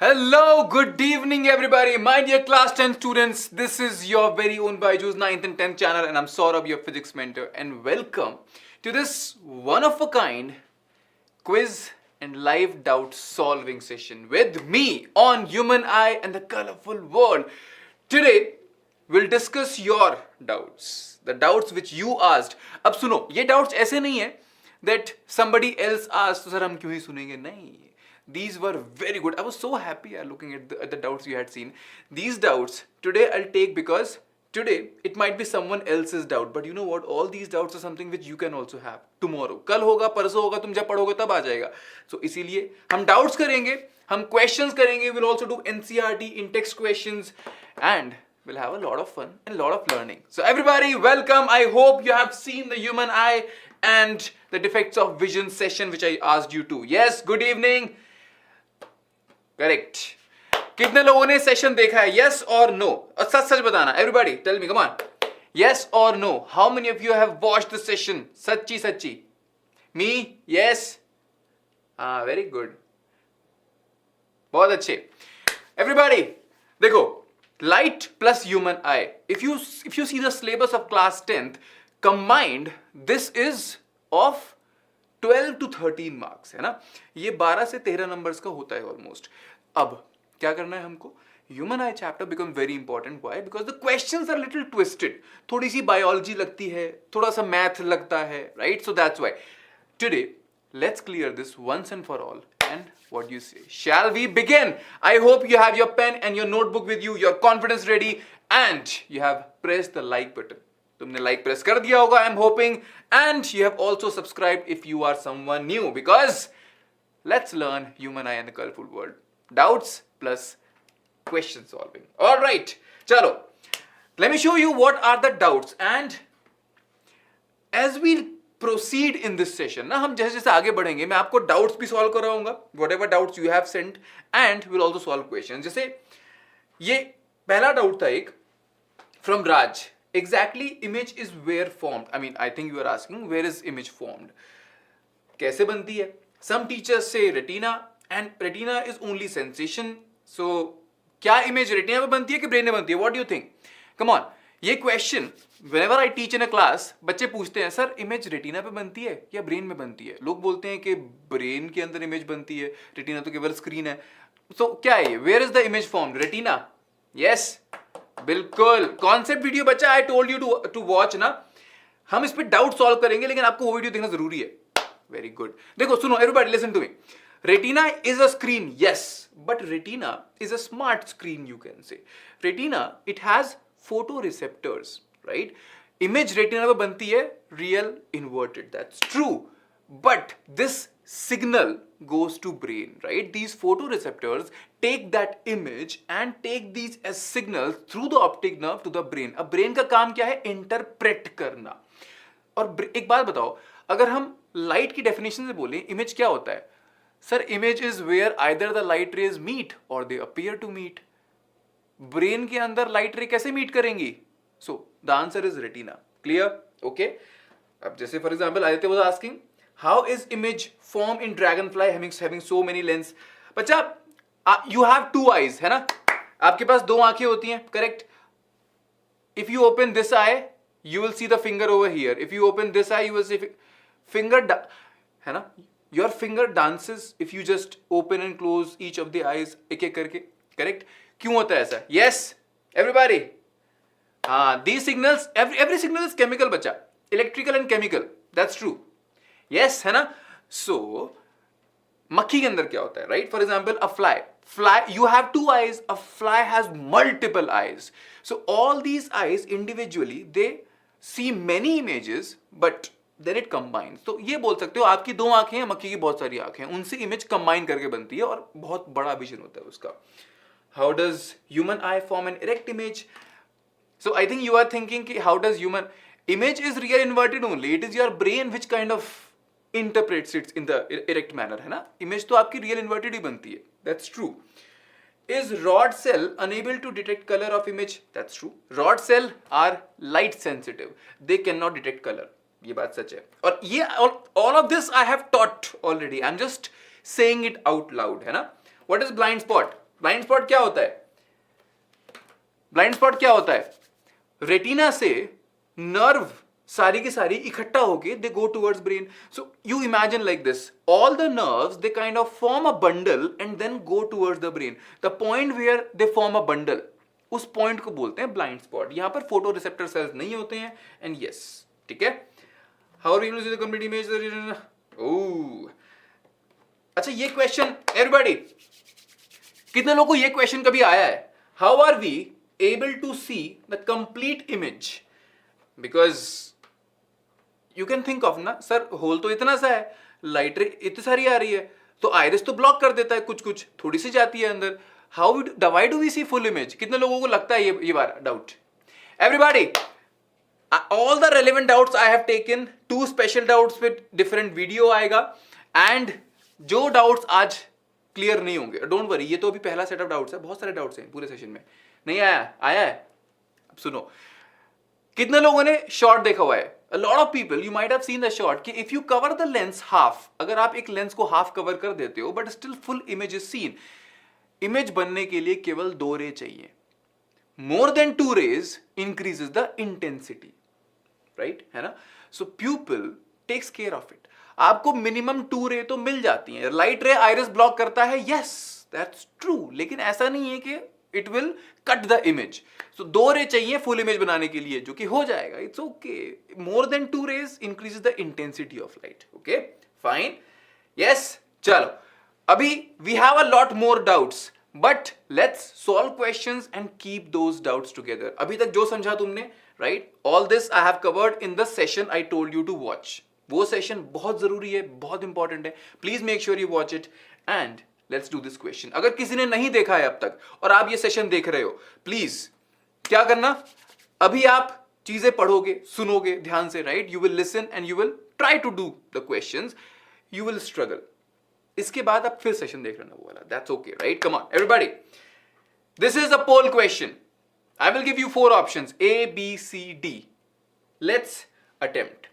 Hello, good evening everybody, my dear class 10 students. This is your very own BYJU'S 9th and 10th channel and I'm Saurabh, your physics mentor, and welcome to this one of a kind quiz and live doubt solving session with me on Human Eye and the Colourful World. Today we'll discuss your doubts, the doubts which you asked. अब सुनो, ये doubts ऐसे नहीं है that somebody else asked, तो sir हम क्यों ही सुनेंगे? नहीं. These were very good. I was so happy looking at the doubts you had seen. These doubts today I'll take because today it might be someone else's doubt, but you know what? All these doubts are something which you can also have tomorrow. कल होगा, परसों होगा, तुम जब पढ़ोगे तब आ जाएगा. So इसीलिए हम doubts करेंगे, हम questions करेंगे. We'll also do NCERT in-text questions and we'll have a lot of fun and a lot of learning. So everybody, welcome. I hope you have seen the Human Eye and the Defects of Vision session which I asked you to. Yes, good evening. Correct. कितने लोगों ने session देखा है? Yes और no. और सच सच बताना. Everybody tell me, come on. Yes और no. How many of you have watched the session? सच्ची सच्ची. मी? यस. हाँ, वेरी गुड. बहुत अच्छे. एवरीबॉडी देखो, light plus human eye. If you see the syllabus of class 10th combined, this is of 12 to 13 marks है ना. ये 12 से 13 नंबर्स का होता है ऑलमोस्ट. अब क्या करना है हमको? Human eye chapter become very important. Why? Because the questions are little twisted. थोड़ी सी बायोलॉजी लगती है, थोड़ा सा मैथ लगता है, right? So that's why today let's clear this once and for all. And what do you say? Shall we begin? I hope you have your pen and your notebook with you, your confidence ready, and you have pressed the like button. तुमने like press कर दिया होगा, I'm hoping, and you have also subscribed if you are someone new, because let's learn Human Eye and the Colourful World. Doubts plus question solving. All right, chalo. Let me show you what are the doubts, and as we proceed in this session, ना हम जैसे जैसे आगे बढ़ेंगे, मैं आपको doubts भी solve कराऊंगा, whatever doubts you have sent, and we'll also solve questions. जैसे ये पहला doubt था एक from Raj. Exactly, image is where formed. I mean, I think you are asking where is image formed? कैसे बनती है? Some teachers say retina, and retina is only sensation. So क्या image retina पे बनती है कि brain में बनती है? What do you think? Come on. ये question whenever I teach in a class, बच्चे पूछते हैं, सर image retina पे बनती है या brain में बनती है? लोग बोलते हैं कि brain के अंदर image बनती है, retina तो केवल screen है. So क्या है ये? Where is the image formed? Retina. Yes. बिल्कुल. कॉन्सेप्ट वीडियो बच्चा I told you to watch ना. हम इस पे डाउट सॉल्व करेंगे, लेकिन आपको वो वीडियो देखना जरूरी है. Very good. देखो सुनो, everybody listen to me. Retina is a screen, yes, but retina is a smart screen, you can say. Retina it has photoreceptors, right? Image retina पे बनती है, real inverted, that's true, but this signal goes to brain, right? These photoreceptors take that image and take these as signals through the optic nerve to the brain. अब brain का काम क्या है? Interpret करना. और एक बात बताओ, अगर हम लाइट की डेफिनेशन से बोलें, इमेज क्या होता है? Sir, image is where either the light rays meet और they appear to meet. Brain के अंदर लाइट रे कैसे मीट करेंगी? So the answer is retina. Clear? Okay. अब जैसे for example Aditya was asking, how is image formed in dragonfly having so many lens? बच्चा, you have two eyes, है ना? आपके पास दो आंखें होती हैं, correct? If you open this eye, you will see the finger over here. If you open this eye, you will see finger, है ना? Your finger dances if you just open and close each of the eyes एक एक करके, correct? क्यों होता है ऐसा? Yes, everybody. हाँ, these signals, every signal is chemical बच्चा, electrical and chemical. That's true. Yes, है ना? So मक्खी के अंदर क्या होता है, right? For example, a fly, you have two eyes, a fly has multiple eyes. So all these eyes individually, they see many images, but then it combines. तो ये बोल सकते हो, आपकी दो आंखें हैं, मक्खी की बहुत सारी आंखें हैं, उनसे इमेज कंबाइन करके बनती है और बहुत बड़ा विजन होता है उसका. How does human eye form an erect image? So I think you are thinking कि how does human image is real inverted only. It is your brain which kind of interprets it in the erect manner, है ना? Image तो आपकी real inverted ही बनती है. That's true. Is rod cell unable to detect color of image? That's true. Rod cell are light sensitive. They cannot detect color. ये बात सच है. और ये all of this I have taught already. I'm just saying it out loud, है ना? What is blind spot? Blind spot क्या होता है? ब्लाइंड स्पॉट क्या होता है? रेटिना से नर्व सारी की सारी इकट्ठा होके they go towards brain. So you imagine like this, all the nerves they kind of form a bundle and then go towards the brain. The point where they form a bundle, उस point को बोलते हैं blind spot. यहां पर photo receptor cells नहीं होते हैं. And yes, ठीक है. How are you using the complete image? Oh, अच्छा ये क्वेश्चन एवरीबॉडी, कितने लोगों को ये क्वेश्चन कभी आया है? How are we able to see the complete image? Because you can think of ना, सर होल तो इतना सा है, लाइट रे इतनी सारी आ रही है, तो आइरिस तो ब्लॉक कर देता है, कुछ कुछ थोड़ी सी जाती है अंदर. How why do we see full image? कितने लोगों को लगता है ये बार doubt? Everybody, all the relevant doubts I have taken, 2 special doubts with different video आएगा. एंड जो डाउट्स आज क्लियर नहीं होंगे, डोंट वरी, ये तो अभी पहला सेट ऑफ डाउट्स है, बहुत सारे डाउट्स हैं पूरे सेशन में. नहीं आया है? अब सुनो, कितने लोगों ने शॉर्ट देखा हुआ है? A lot of people, you might have seen the short कि if you cover the lens half, अगर आप एक लेंस को हाफ कवर कर देते हो but still full image is seen. Image बनने के लिए केवल 2 रे चाहिए. More than 2 rays increases the intensity, right? है ना? So pupil takes care of it. आपको मिनिमम 2 रे तो मिल जाती है. लाइट रे आइरिस ब्लॉक करता है, yes, that's true, लेकिन ऐसा नहीं है कि it will cut the image. So 2 ray चाहिए फुल इमेज बनाने के लिए, जो कि हो जाएगा. It's okay. More than 2 rays increases the intensity of light. Okay, fine, yes. चलो, अभी we have a lot more doubts, but let's solve questions and keep those doubts together. अभी तक जो समझा तुमने, right, all this I have covered in the session I told you to watch. वो session बहुत जरूरी है, बहुत इंपॉर्टेंट है. Please make sure you watch it and let's do this question. अगर किसी ने नहीं देखा है अब तक और आप ये सेशन देख रहे हो, प्लीज क्या करना, अभी आप चीजें पढ़ोगे, सुनोगे ध्यान से, right? You will listen and you will try to do the questions. You will struggle. इसके बाद आप फिर सेशन देख लेना वो वाला. That's okay, right? Come on everybody, this is a poll question. I will give you 4 options, A, B, C, D. Let's attempt.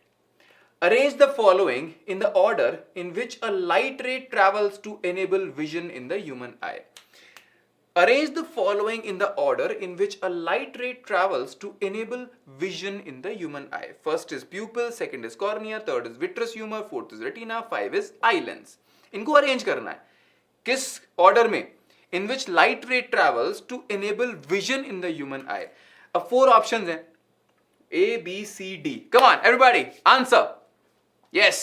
Arrange the following in the order in which a light ray travels to enable vision in the human eye. Arrange the following in the order in which a light ray travels to enable vision in the human eye. First is pupil, second is cornea, third is vitreous humor, fourth is retina, 5 is eye lens. इनको arrange करना है. किस order में? In which light ray travels to enable vision in the human eye. अब 4 options हैं, A, B, C, D. Come on, everybody, answer. Yes.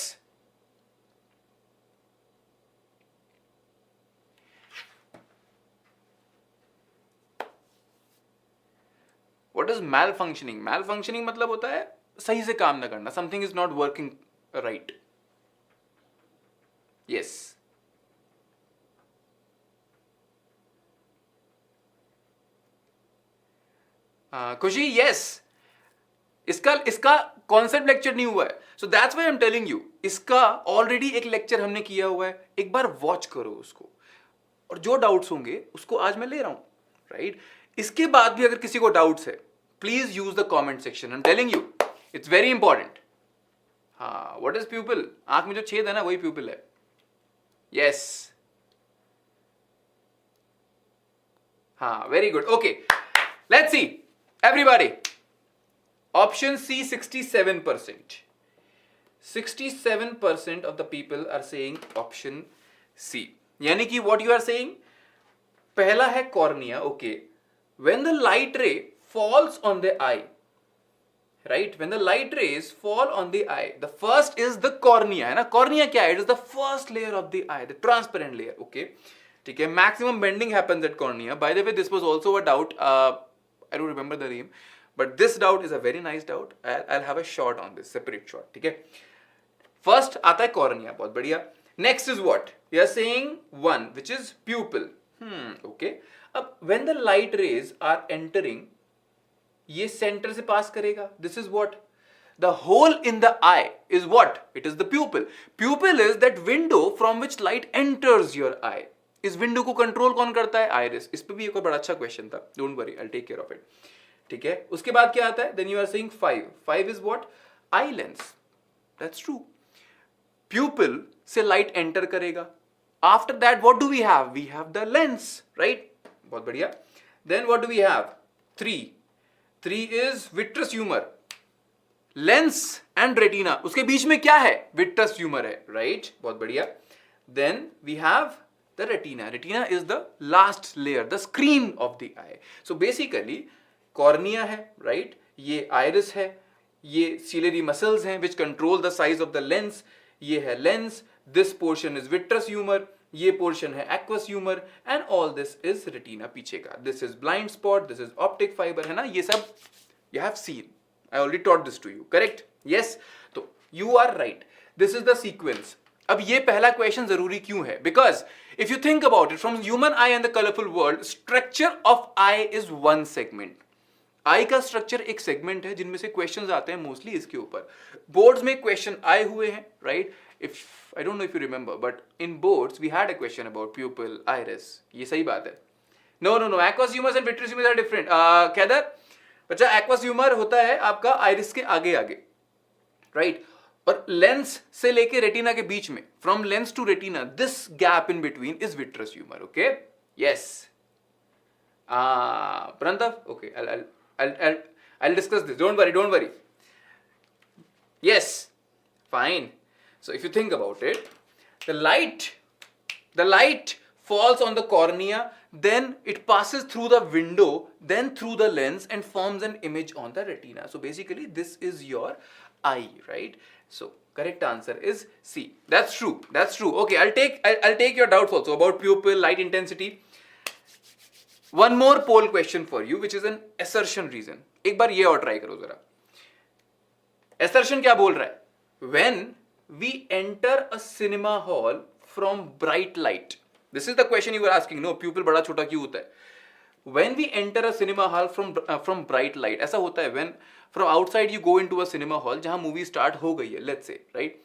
What is malfunctioning? Malfunctioning मतलब होता है सही से काम ना करना. Something is not working right. Yes. खुशी, yes. इसका कॉन्सेप्ट लेक्चर नहीं हुआ है. सो that's why I am telling you, इसका ऑलरेडी एक लेक्चर हमने किया हुआ है. एक बार वॉच करो उसको, और जो डाउट्स होंगे उसको आज मैं ले रहा हूं, राइट? इसके बाद भी अगर किसी को डाउट्स है, please use the comment section. I am telling you, it's very important. हाँ, व्हाट इज प्यूपिल? आंख में जो छेद है ना, वही प्यूपिल है. यस, हाँ, very good. Okay, let's see everybody. Option C, 67%. 67% of the people are saying option C. यानी कि what you are saying, पहला है cornea, okay. When the light ray falls on the eye, right? When the light rays fall on the eye, the first is the cornea, है ना? Cornea क्या है? It is the first layer of the eye, the transparent layer, okay. ठीक है, maximum bending happens at cornea. By the way, this was also a doubt. I don't remember the name. But this doubt is a very nice doubt. I'll have a short on this, separate short. ठीक है? First आता है cornea, बहुत बढ़िया. Next is what? We are saying 1, which is pupil. Okay. अब when the light rays are entering, ये center से pass करेगा. This is what? The hole in the eye is what? It is the pupil. Pupil is that window from which light enters your eye. इस window को control कौन करता है? Iris. इस पे भी एक और बड़ा अच्छा question था. Don't worry, I'll take care of it. ठीक है, उसके बाद क्या आता है? Then you are saying 5. 5 is what? Eye lens. That's true. Pupil से light enter करेगा. After that, what do we have? We have the lens, right? बहुत बढ़िया. Then what do we have? 3 is vitreous humor. Lens and retina, उसके बीच में क्या है? Vitreous humour है, राइट? बहुत बढ़िया. Then we have the retina. Retina is the last layer, the screen of the eye. So basically cornea है, right? ये आइरिस है, ये सीलियरी मसल्स हैं which control the size of the lens. ये है lens, this portion is vitreous humour, ये portion है aqueous humour, and all this is retina पीछे का. This is blind spot, this is optic fibre, है ना? ये सब you have seen. I already taught this to you, correct? Yes. तो you are right. This is the sequence. अब ये पहला क्वेश्चन जरूरी क्यों है? Because if you think about it, from human eye and the colorful world, structure of eye is one segment. आई का structure एक segment है जिनमें से क्वेश्चंस आते हैं मोस्टली इसके ऊपर. बोर्ड्स में क्वेश्चन आए हुए हैं, right? If I don't know if you remember, but in boards we had a question about pupil, iris. ये सही बात है. No aqueous humours and vitreous humours are different. कैदर बच्चा, एक्वस ह्यूमर होता है आपका आइरिस के आगे आगे, राइट? और लेंस से लेके रेटिना के बीच में, from lens to retina, this gap in between is vitreous humour. Okay, yes. Pranthav, okay, I'll discuss this. Don't worry. Yes, fine. So if you think about it, the light falls on the cornea, then it passes through the window, then through the lens, and forms an image on the retina. So basically this is your eye, right? So correct answer is C. That's true. Okay, I'll take your doubts also about pupil, light intensity. One more poll question for you, which is an assertion reason. एक बार ये और try करो जरा. Assertion क्या बोल रहा है? When we enter a cinema hall from bright light. This is the question you were asking. No, pupil बड़ा छोटा क्यों होता है? When we enter a cinema hall from bright light, ऐसा होता है when from outside you go into a cinema hall जहाँ movie start हो गई है, let's say, right?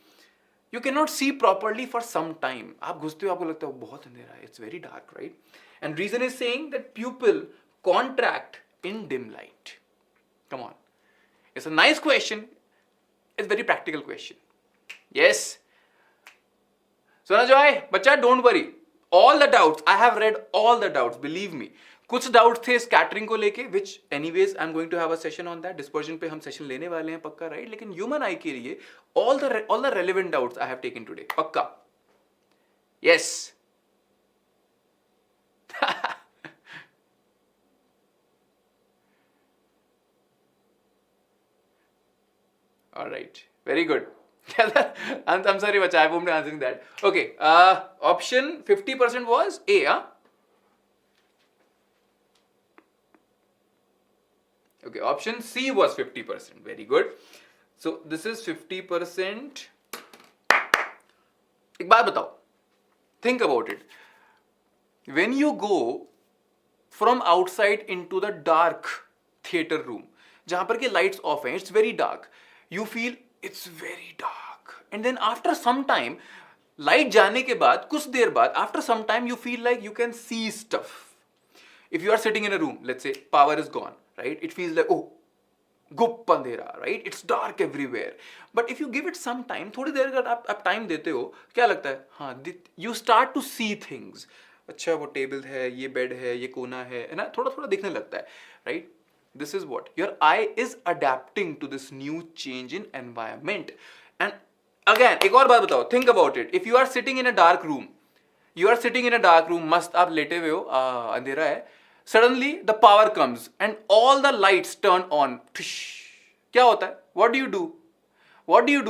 You cannot see properly for some time. आप घुसते हो, आपको लगता है बहुत अंधेरा है. It's very dark, right? And reason is saying that pupil contract in dim light. Come on. It's a nice question. It's a very practical question. Yes. Sona Joy, बच्चा, don't worry. All the doubts, I have read all the doubts, believe me. कुछ doubts थे scattering को लेके, which anyways I'm going to have a session on that. Dispersion पे हम session लेने वाले हैं पक्का, right? लेकिन human eye के लिए all the relevant doubts I have taken today, पक्का. Yes. All right, very good. I'm sorry, bacha, I won't be answering that. Okay, option 50% was A, huh? Okay, option C was 50%. Very good. So this is 50%. एक बात बताओ. Think about it. When you go from outside into the dark theater room, जहां पर के lights off हैं, it's very dark. You feel it's very dark, and then after some time, light जाने के बाद कुछ देर बाद, after some time you feel like you can see stuff. If you are sitting in a room, let's say power is gone, right? It feels like, oh, गुप अंधेरा, right? It's dark everywhere. But if you give it some time, थोड़ी देर का आप time देते हो, क्या लगता है? हाँ, you start to see things. अच्छा, वो टेबल है, ये बेड है, ये कोना है ना? थोड़ा दिखने लगता है, right? This is what your eye is adapting to this new change in environment. And again, एक और बात बताओ. Think about it. If you are sitting in a dark room, मस्त आप लेटे हुए हो, अंधेरा है. Suddenly the power comes and all the lights turn on. क्या होता है? What do you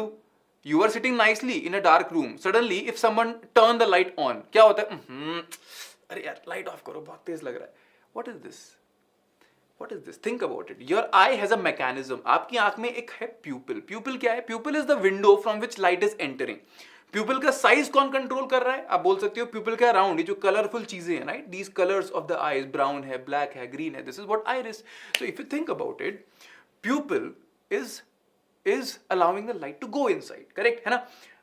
do? You are sitting nicely in a dark room. Suddenly, if someone turn the light on, क्या होता है? अरे यार, light off करो, बहुत तेज लग रहा है. What is this? Think about it. Your eye has a mechanism. आपकी आंख में एक है pupil. Pupil क्या है? Pupil is the window from which light is entering. Pupil का size कौन कंट्रोल कर रहा है? आप बोल सकते हो pupil के अराउंड ये जो कलरफुल चीजें हैं, right? These colors of the eyes, brown है, black है, green है. This is what iris. So if you think about it, pupil is allowing the light to go inside. Correct है ना?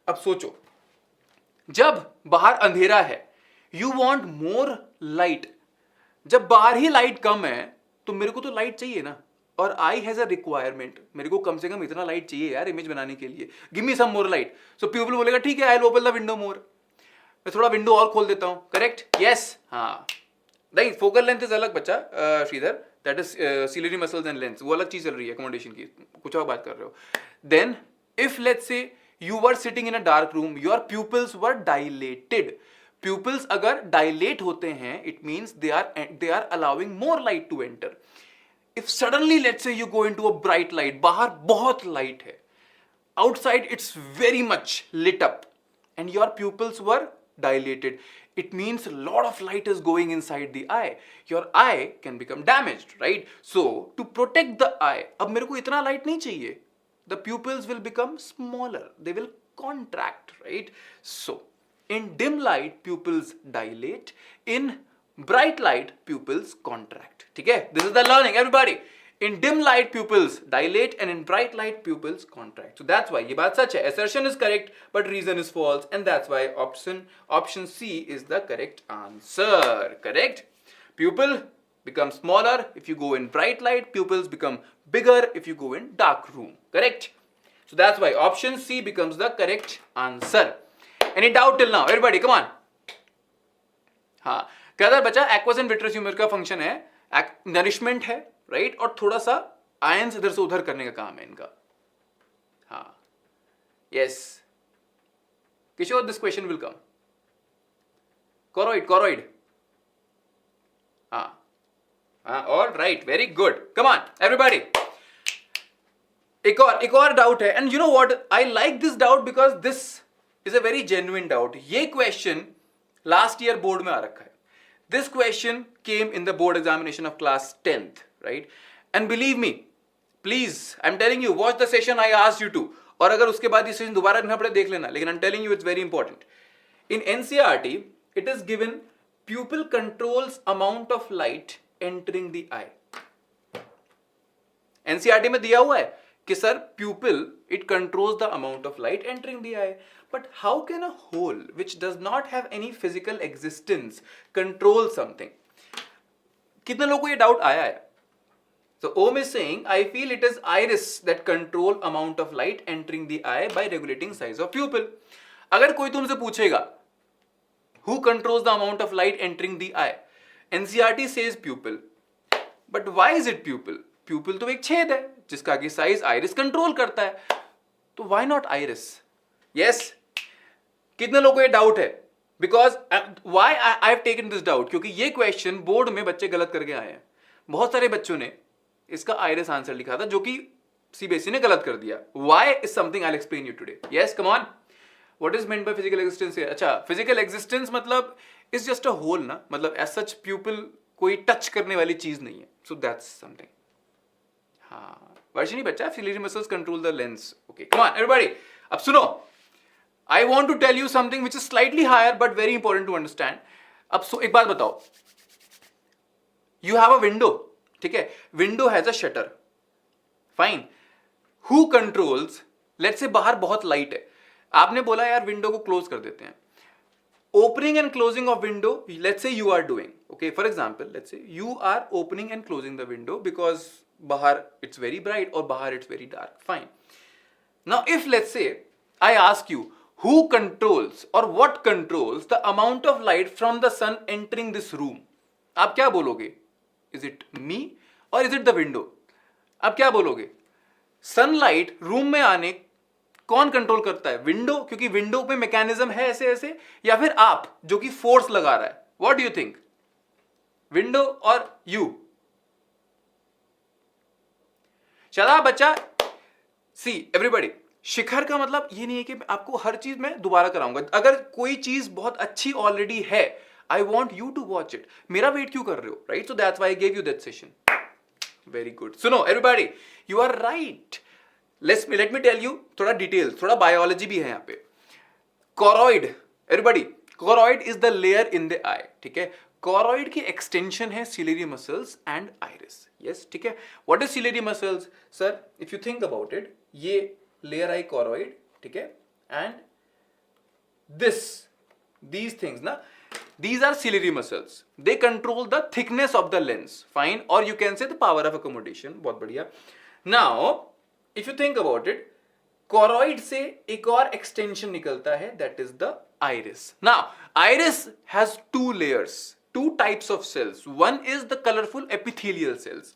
अब सोचो, जब बाहर अंधेरा है, you want more light. जब बाहर ही लाइट कम है, तो मेरे को तो लाइट चाहिए ना. और आई हैज अ रिक्वायरमेंट, मेरे को कम से कम इतना लाइट चाहिए यार इमेज बनाने के लिए. Give me some more light. So people बोलेगा ठीक है, I will open the window more. मैं थोड़ा विंडो और खोल देता हूं. करेक्ट? यस. हाँ, नहीं, फोकल लेंथ इज अलग बच्चा Sridhar, that is ciliary muscles and lens, वो अलग चीज चल रही है अकोमोडेशन की, कुछ और बात कर रहे हो. Then if let's say you were sitting in a dark room, your pupils were dilated. Pupils अगर डायलेट होते हैं, it means they are allowing more light to enter. If suddenly let's say you go into a bright light, बाहर बहुत light है, outside it's very much lit up and your pupils were dilated, it means a lot of light is going inside the eye, your eye can become damaged, right? So to protect the eye, ab mere ko itna light nahi chahiye, the pupils will become smaller, they will contract, right? So in dim light pupils dilate, in bright light pupils contract. ठीक है, this is the learning everybody. In dim light pupils dilate and in bright light pupils contract. So that's why ये बात सच है. Assertion is correct but reason is false, and that's why option C is the correct answer. Correct? Pupil becomes smaller if you go in bright light. Pupils become bigger if you go in dark room. Correct? So that's why option C becomes the correct answer. Any doubt till now? Everybody, come on. हाँ, क्या था बच्चा? Aqueous and vitreous humor का function है, nourishment है, right और थोड़ा सा आयंस इधर से उधर करने का काम है इनका. हाँ, yes Kishore, this question will come. Choroid. हाँ, all right, very good. Come on everybody. एक और डाउट है, and you know what, I like this doubt because this is a very genuine doubt. ये क्वेश्चन लास्ट ईयर बोर्ड में आ रखा है. This question came in the board examination of class 10th, right? And believe me, please, I'm telling you, watch the session I asked you to. और अगर उसके बाद ये session दोबारा देखना पड़े देख लेना, लेकिन I'm telling you it's very important. In NCERT, it is given pupil controls amount of light entering the eye. NCERT में दिया हुआ है कि sir pupil it controls the amount of light entering the eye. But how can a whole which does not have any physical existence control something? कितने लोगों को ये doubt आया है? So Om is saying, I feel it is iris that control amount of light entering the eye by regulating size of pupil. अगर कोई तुमसे पूछेगा, who controls the amount of light entering the eye? NCERT says pupil. But why is it pupil? Pupil तो एक छेद है जिसका कि साइज iris कंट्रोल करता है. तो why not iris? Yes. कितने लोगों को ये डाउट है? Because why I have taken this doubt, क्योंकि ये क्वेश्चन बोर्ड में बच्चे गलत करके आए हैं. बहुत सारे बच्चों ने इसका आइरिस आंसर लिखा था जो कि सीबीएसई ने गलत कर दिया. Why is something I will explain you today. Yes, come on. What is meant by physical existence? अच्छा, फिजिकल एग्जिस्टेंस मतलब इज जस्ट अ होल ना, मतलब एज सच प्यूपिल कोई टच करने वाली चीज नहीं है. So that's something. हाँ, वर्षिनी बच्चा, ciliary muscles control the lens. Okay, come on everybody. अब सुनो, I want to tell you something which is slightly higher but very important to understand. अब एक बात बताओ, you have a window, ठीक है? Window has a shutter. Fine. Who controls? Let's say बाहर बहुत लाइट है, आपने बोला यार विंडो को क्लोज कर देते हैं. Opening and closing of window, let's say you are doing. Okay, for example, let's say you are opening and closing the window because बाहर it's very bright और बाहर it's very dark. Fine. Now if let's say I ask you, who controls or what controls the amount of light from the sun entering this room? आप क्या बोलोगे? Is it me or is it the window? आप क्या बोलोगे? Sunlight room में आने कौन control करता है? विंडो, क्योंकि विंडो पे मैकेनिज्म है ऐसे ऐसे, या फिर आप जो कि फोर्स लगा रहा है? What do you think, window और यू? चला बच्चा, सी एवरीबॉडी, शिखर का मतलब ये नहीं है कि आपको हर चीज मैं दोबारा कराऊंगा. अगर कोई चीज बहुत अच्छी ऑलरेडी है, I want you to watch it. मेरा वेट क्यों कर रहे हो, right? So that's why I gave you that session. Very good. सुनो everybody, you are right. Let me tell you थोड़ा डिटेल, थोड़ा बायोलॉजी भी है यहाँ पे. Choroid, everybody, choroid is the layer in the eye. ठीक है, कोरॉइड की एक्सटेंशन है ciliary muscles and iris. Yes, ठीक है. What is ciliary muscles? Sir if you think about it, ये लेयर आई कोरॉइड, ठीक है, and these things na, these are ciliary muscles. They control the thickness of the lens. Fine. Or you can say the power of accommodation. बहुत बढ़िया. Now if you think about it, choroid से एक और extension निकलता है, that is the iris. Now iris has two two types of cells. One is the colorful epithelial cells.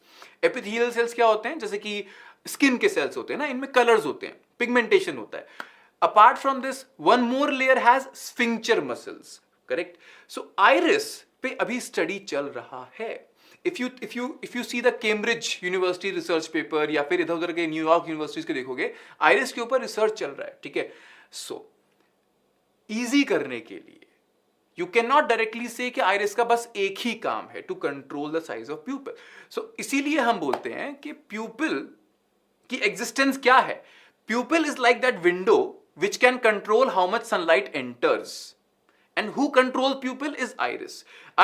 Epithelial cells क्या होते हैं? जैसे कि स्किन के सेल्स होते हैं ना, इनमें कलर्स होते हैं, पिगमेंटेशन होता है. Apart from this, one more layer has sphincter muscles. Correct? So iris पे अभी स्टडी चल रहा है. If you see the Cambridge University research paper या फिर इधर उधर के न्यूयॉर्क यूनिवर्सिटीज के देखोगे, आइरिस के ऊपर रिसर्च चल रहा है. ठीक है. सो इजी करने के लिए यू कैन नॉट डायरेक्टली से कि आइरिस का बस एक ही काम है, to control the size of pupil. So इसीलिए हम बोलते हैं कि प्यूपिल की एग्जिस्टेंस क्या है. प्यूपिल is like that window which can control how much sunlight enters, and who controls pupil is iris.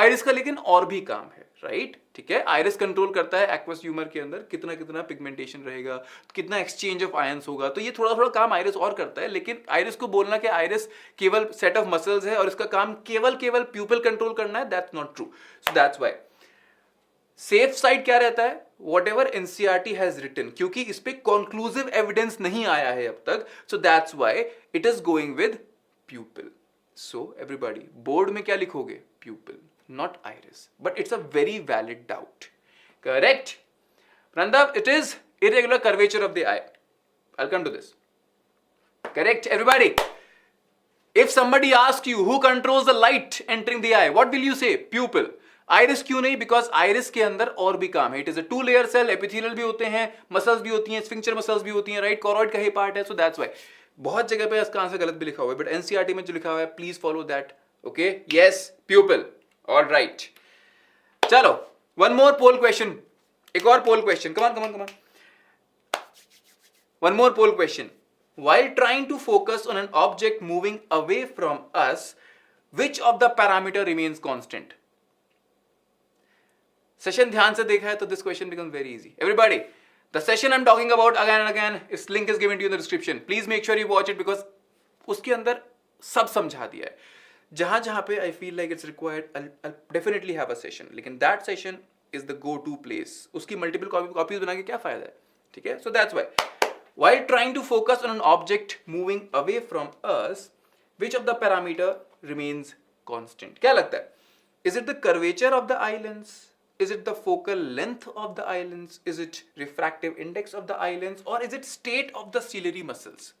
iris का लेकिन और भी काम है, राइट? ठीक है. iris कंट्रोल करता है एक्वस ह्यूमर के अंदर कितना कितना पिगमेंटेशन रहेगा, कितना एक्सचेंज ऑफ आयंस होगा, तो ये थोड़ा थोड़ा काम iris और करता है. लेकिन iris को बोलना कि iris केवल सेट ऑफ मसल्स है और इसका काम केवल प्यूपिल कंट्रोल करना है, that's not true. So that's why safe side क्या रहता है, whatever NCERT has written, क्योंकि इस पे conclusive evidence नहीं आया है अब तक, so that's why it is going with pupil. So everybody, board में क्या लिखोगे? Pupil, not iris. But it's a very valid doubt. Correct? Prandav, it is irregular curvature of the eye. I'll come to this. Correct, everybody? If somebody asks you who controls the light entering the eye, what will you say? Pupil. Iris क्यों नहीं? Because iris के अंदर और भी काम है. It is a 2 layer cell. Epithelial भी होते हैं, मसल्स भी होती हैं, स्फिंक्टर मसल्स भी होती हैं, राइट? कोरॉइड का ही पार्ट है. सो दैट्स व्हाई बहुत जगह पे इसका आंसर गलत भी लिखा हुआ है, बट एनसीईआरटी में जो लिखा हुआ है please follow that. Okay, yes, pupil. Alright, चलो वन मोर पोल क्वेश्चन. एक और poll question. Come on. One more poll question. While trying to focus on an object moving away from us, which of the parameter remains constant? Session ध्यान से देखा है तो this question becomes very easy. Everybody, the session I am talking about again and again, इस link is given to you in the description. Please make sure you watch it, because उसके अंदर सब समझा दिया है. जहां जहां पे I feel like it's required, I definitely have a session, लेकिन that session is the go to place. उसकी मल्टीपल कॉपीज बना के क्या फायदा है? ठीक है. सो that's why while trying to focus on an object moving away from us, which of the parameter remains constant? क्या लगता है? Is it the curvature of the eye lens? Is it the focal length of the eye lens? Is it refractive index of the eye lens? Or is it state of the ciliary muscles?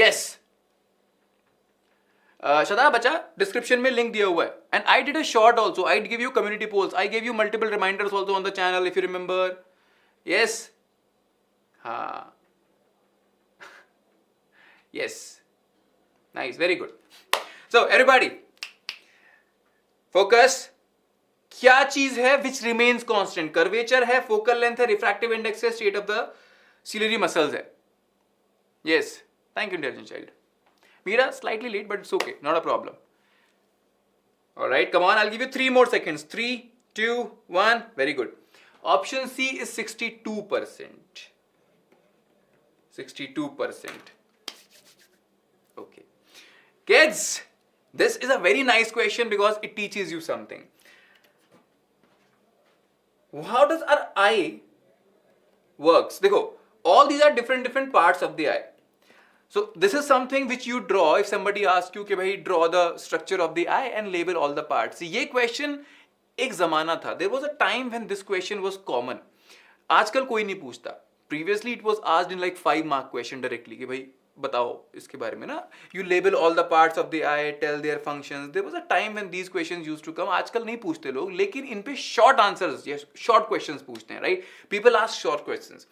Yes. Shada bacha, description में link दिया हुआ है. And I did a short also. I give you community polls. I gave you multiple reminders also on the channel if you remember. Yes. हाँ. Yes. Nice. Very good. So everybody, focus. क्या चीज है which remains constant? Curvature है, focal length है, refractive index है, state of the ciliary muscles है. Yes. Thank you, intelligent child. Meera, slightly late, but it's okay. Not a problem. All right. Come on. I'll give you 3 more seconds. 3, 2, 1. Very good. Option C is 62%. 62%. Okay. Kids, this is a very nice question because it teaches you something. How does our eye works? देखो, all these are different parts of the eye. So this is something which you draw if somebody asks you कि भाई draw the structure of the eye and label all the parts. ये question एक जमाना था. There was a time when this question was common. आजकल कोई नहीं पूछता. Previously it was asked in like 5 mark question directly कि भाई बताओ इसके बारे में ना. You label all the parts of the eye, tell their functions. There was a time when these questions used to come. आजकल नहीं पूछते लोग, लेकिन इन पे short answers, yes, short questions पूछते हैं, right? People ask short questions.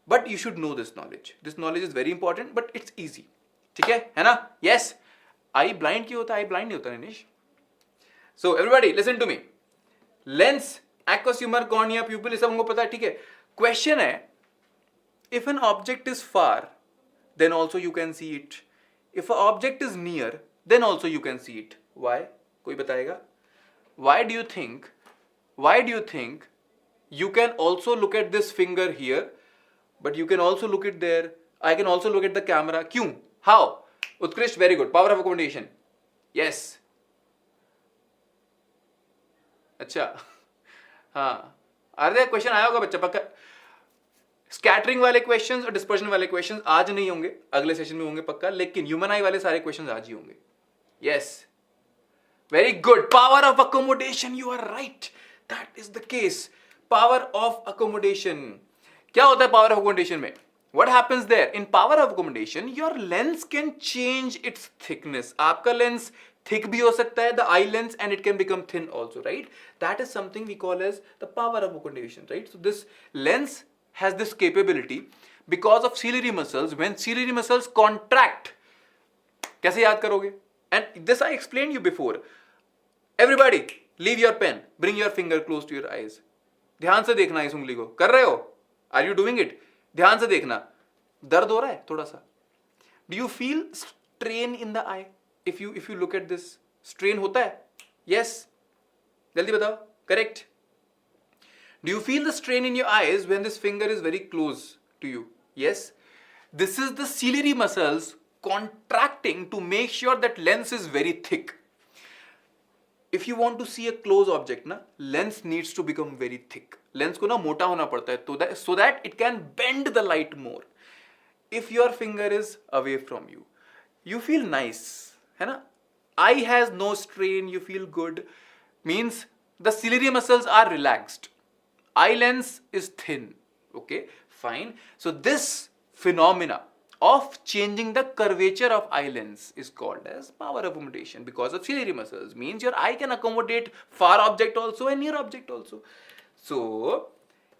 But you should know this knowledge. This knowledge is very important, but it's easy. ठीक है ना? Yes. Eye blind क्यों होता है? Eye blind नहीं होता निश. So everybody listen to me. Lens, aqueous humor, cornea, pupil, ये सब हमको पता है, ठीक है? Question है, if an object is far, then also you can see it. If an object is near, then also you can see it. Why? कोई बताएगा? Why do you think you can also look at this finger here, but you can also look it there? I can also look at the camera. क्यों? How? Utkrishт, very good. Power of accommodation. Yes. अच्छा. हाँ. Are there question आया होगा बच्चा पक्का? Scattering वाले questions और dispersion वाले क्वेश्चंस आज नहीं होंगे, अगले सेशन में होंगे पक्का, लेकिन ह्यूमन आई वाले सारे क्वेश्चंस आज ही होंगे. Yes. Very good. Power of accommodation. You are right. That is the case. Power of accommodation. क्या होता है power of accommodation में? What happens there? In power of accommodation, your lens can change its thickness. आपका lens thick भी हो सकता है, the eye lens, and it can become thin also, right? That is something we call as the power of accommodation, right? So this lens has this capability because of ciliary muscles. When ciliary muscles contract, कैसे याद करोगे? And this I explained you before. Everybody, leave your pen. Bring your finger close to your eyes. ध्यान से देखना इस उंगली को. कर रहे हो? Are you doing it? ध्यान से देखना. दर्द हो रहा है थोड़ा सा. Do you feel strain in the eye? If you look at this, strain होता है? Yes. जल्दी बताओ. Correct. Do you feel the strain in your eyes when this finger is very close to you? Yes. This is the ciliary muscles contracting to make sure that lens is very thick. If you want to see a close object ना, lens needs to become very thick. Lens को ना मोटा होना पड़ता है so that it can bend the light more. If your finger is away from you, you feel nice, है ना? Eye has no strain, you feel good. Means the ciliary muscles are relaxed. Eye lens is thin. Okay, fine. So this phenomena of changing the curvature of eye lens is called as power of accommodation because of ciliary muscles. Means your eye can accommodate far object also and near object also. So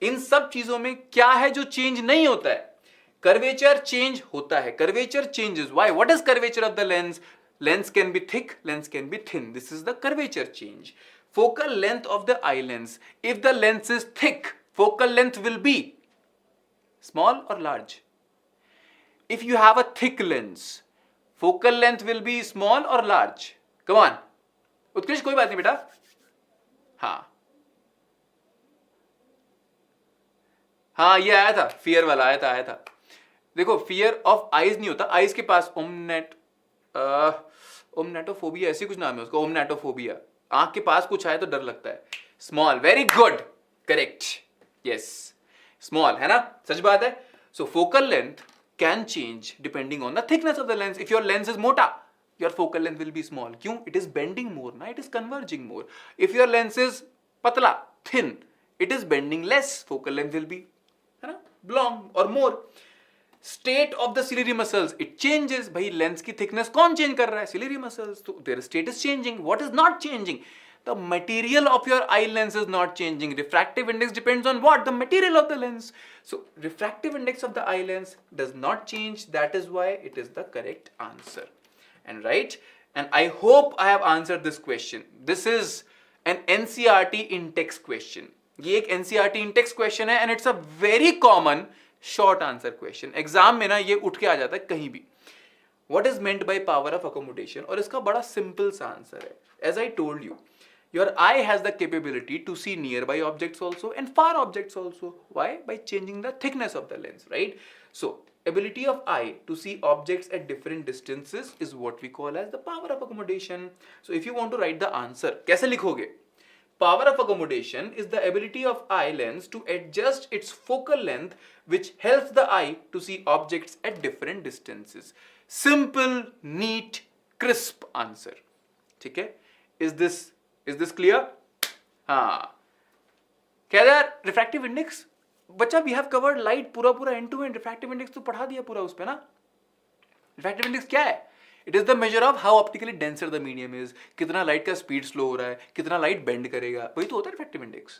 इन सब चीजों में क्या है जो change नहीं होता है? Curvature change होता है. Curvature changes. Why? What is curvature of the lens? Lens can be thick, lens can be thin. This is the curvature change. Focal length of the eye lens. If the lens is thick, focal length will be small or large? If you have a thick lens, focal length will be small or large? Come on. उत्कृष्ट कोई बात नहीं बेटा. हाँ ये आया था, fear वाला आया था. देखो फियर ऑफ आइज नहीं होता. आइज के पास ओमनेटोफोबिया ऐसी कुछ नाम है उसका. ओमनेटोफोबिया. आंख के पास कुछ आए तो डर लगता है. Small. Very good. Correct. Yes. Small है ना. सच बात है. So focal length can change depending on the thickness of the lens. If your lens is mota, your focal length will be small. क्यों? It is bending more, na? It is converging more. If your lens is patla, thin, it is bending less. Focal length will be long or more. State of the ciliary muscles, it changes. भाई lens की thickness कौन change कर रहा है? Ciliary muscles. So their state is changing. What is not changing? The material of your eye lens is not changing. Refractive index depends on what? The material of the lens. So refractive index of the eye lens does not change. That is why it is the correct answer. And right? And I hope I have answered this question. This is an NCERT in-text question. ये एक NCERT in-text question है and it's a very common short answer question. Exam में ना ये उठ के आ जाता है कहीं भी. What is meant by power of accommodation? और इसका बड़ा simple सा answer है. As I told you, your eye has the capability to see nearby objects also and far objects also. Why? By changing the thickness of the lens, right? So, ability of eye to see objects at different distances is what we call as the power of accommodation. So, if you want to write the answer, कैसे लिखोगे? Power of accommodation is the ability of eye lens to adjust its focal length which helps the eye to see objects at different distances. Simple, neat, crisp answer. ठीक है? Is this clear? हाँ. क्या यार refractive index? बच्चा we have covered light पूरा end to end. Refractive index तो पढ़ा दिया पूरा उस पे ना. Refractive index क्या है? It is the measure of how optically denser the medium is. कितना light का speed slow हो रहा है, कितना light bend करेगा. वही तो होता है refractive index.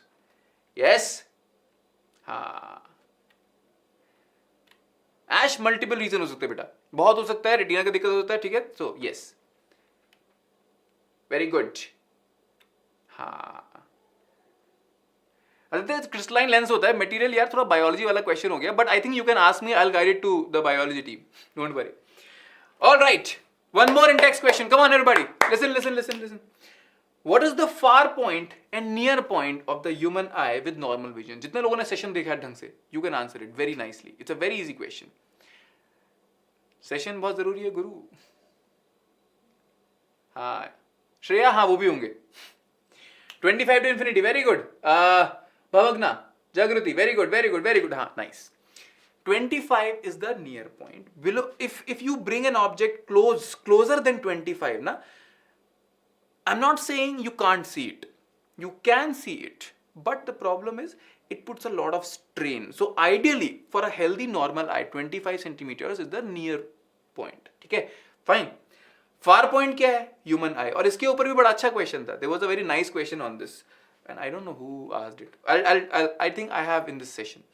Yes? हाँ. Ash multiple reason हो सकते हैं बेटा. बहुत हो सकता है, retina का दिक्कत हो सकता है, ठीक है? So yes. Very good. हाँ. अरे क्रिस्टलाइन लेंस होता है. मटेरियल यार थोड़ा बायोलॉजी वाला क्वेश्चन हो गया, but I think you can ask me. I will guide it to the biology team. Don't worry. Alright, one more in text question. Come on everybody, listen. What is the far point and near point of the human eye with normal vision? जितने लोगों ने session देखा है ढंग से, you can answer it very nicely. It's a very easy question. Session बहुत जरूरी है गुरु. हाँ श्रेया, हाँ वो भी होंगे. 25 to infinity, very good. Bhavagna, Jagrati, very good. हाँ, nice. 25 is the near point. Below, if you bring an object closer than 25, ना, I'm not saying you can't see it. You can see it. But the problem is, it puts a lot of strain. So ideally, for a healthy normal eye, 25 centimeters is the near point. ठीक है? Fine. Far point क्या है? Human eye. और इसके ऊपर भी बड़ा अच्छा question था. There was a very nice question on this. And I don't know who asked it. I think I have in this session.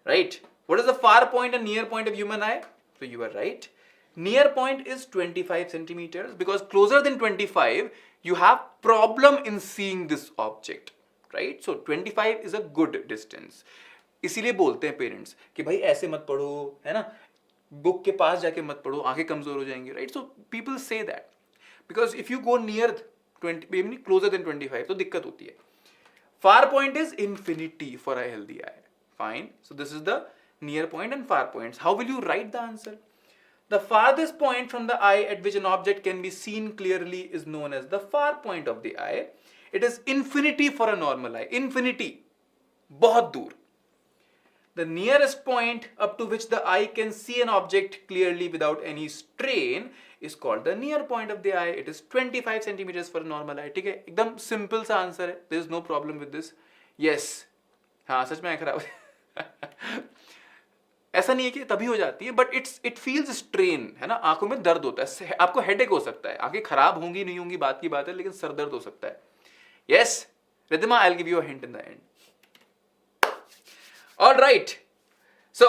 Right? What is the far point and near point of human eye? So you are right. Near point is 25 centimeters because closer than 25, you have problem in seeing this object. Right? So 25 is a good distance. इसीलिए बोलते हैं parents कि भाई ऐसे मत पढ़ो, है ना, बुक के पास जाके मत पढ़ो, आंखें कमजोर हो जाएंगी. Right? So people say that because if you go near 20, closure then 25 तो दिक्कत होती है. Far point is infinity for a healthy eye. Fine. So this is the near point and far points. How will you write the answer? The farthest point from the eye at which an object can be seen clearly is known as the far point of the eye. It is infinity for a normal eye. Infinity. बहुत दूर. The nearest point up to which the eye can see an object clearly without any strain is called the near point of the eye. It is 25 centimeters for a normal eye. ठीक है? एकदम simple सा answer है. There is no problem with this. Yes. हाँ, सच में खराब है. ऐसा नहीं है कि तभी हो जाती है, but it feels strain, है ना? आंखों में दर्द होता है. आपको headache हो सकता है. आंखें खराब होंगी नहीं होंगी बात की बात है, लेकिन सर दर्द हो सकता है. Yes, Ridhima, I'll give you a hint in the end. All right. So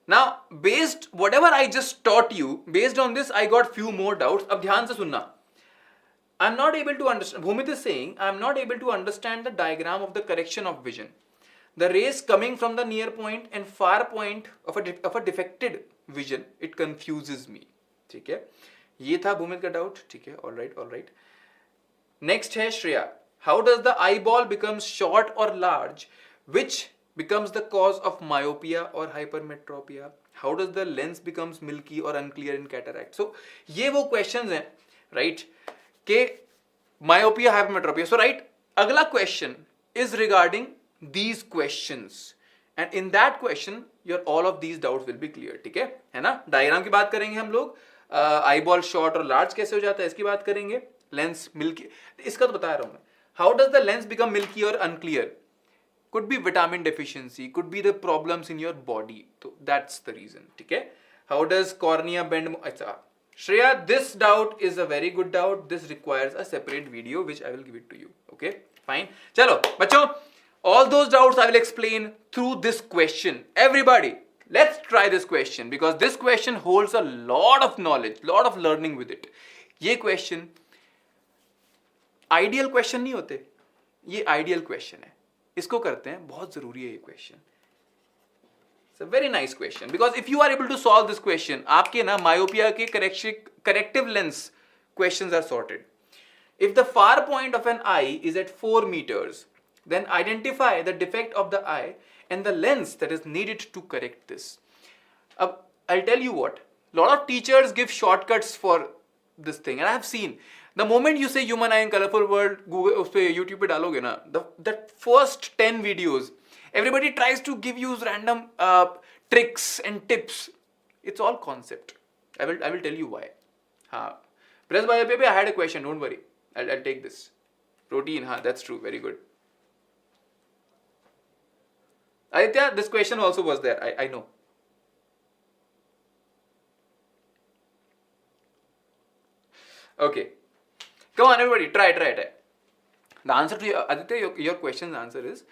now, based whatever I just taught you, based on this, I got few more doubts. अब ध्यान से सुनना. I'm not able to understand. Bhumit is saying, I'm not able to understand the diagram of the correction of vision. The rays coming from the near point and far point of a defected vision, it confuses me. ठीक है? ये था भूमित का doubt. ठीक है? All right, all right. Next है Shreya. How does the eyeball become short or large, which becomes the cause of myopia or hypermetropia? How does the lens becomes milky or unclear in cataract? So ये वो questions हैं, right? के myopia, hypermetropia. So right, अगला question is regarding these questions, and in that question your all of these doubts will be clear. ठीक है ना? Diagram की बात करेंगे हम लोग. eyeball short और large कैसे हो जाता है इसकी बात करेंगे. lens milky, इसका तो बता रहा हूं मैं. How does the lens become milky or unclear? Could be vitamin deficiency, could be the problems in your body. So that's the reason. ठीक है? How does cornea bend? अच्छा, Shreya, this doubt is a very good doubt. This requires a separate video which I will give it to you. Okay? Fine. चलो बच्चों, all those doubts I will explain through this question. Everybody, let's try this question because this question holds a lot of knowledge, lot of learning with it. ये question ideal question नहीं होते, ये ideal question है. इसको करते हैं, बहुत जरूरी है ये question. It's a very nice question because if you are able to solve this question, आपके ना myopia के corrective lens questions are sorted. If the far point of an eye is at 4 meters, then identify the defect of the eye and the lens that is needed to correct this. अब I'll tell you what, lot of teachers give shortcuts for this thing, and I have seen. The moment you say human eye in colorful world, Google उस पे YouTube पे डालोगे ना, that first 10 videos, everybody tries to give you random tricks and tips. It's all concept. I will tell you why. हाँ, press by baby. I had a question. Don't worry. I'll take this. Protein. हाँ, that's true. Very good. Aditya, this question also was there. I know. Okay. Come on, everybody, try. The answer to your question's answer is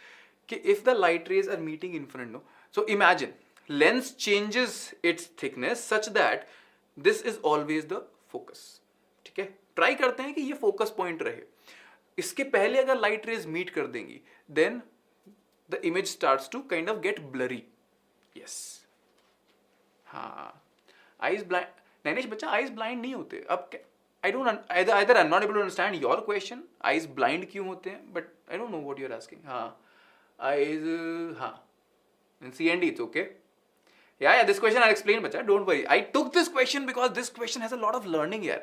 if the light rays are meeting in front, no. So imagine lens changes its thickness such that this is always the focus. ठीक है? Try करते हैं कि ये focus point रहे. इसके पहले अगर light rays meet कर देंगी, then the image starts to kind of get blurry. Yes. हाँ. Eyes blind. नैनिश बच्चा eyes blind नहीं होते. अब I don't either I'm not able to understand your question. Eyes blind क्यों होते हैं? But I don't know what you're asking. हाँ, eyes हाँ. In C&D it's okay. Yeah. This question I'll explain, बच्चा. Don't worry. I took this question because this question has a lot of learning here.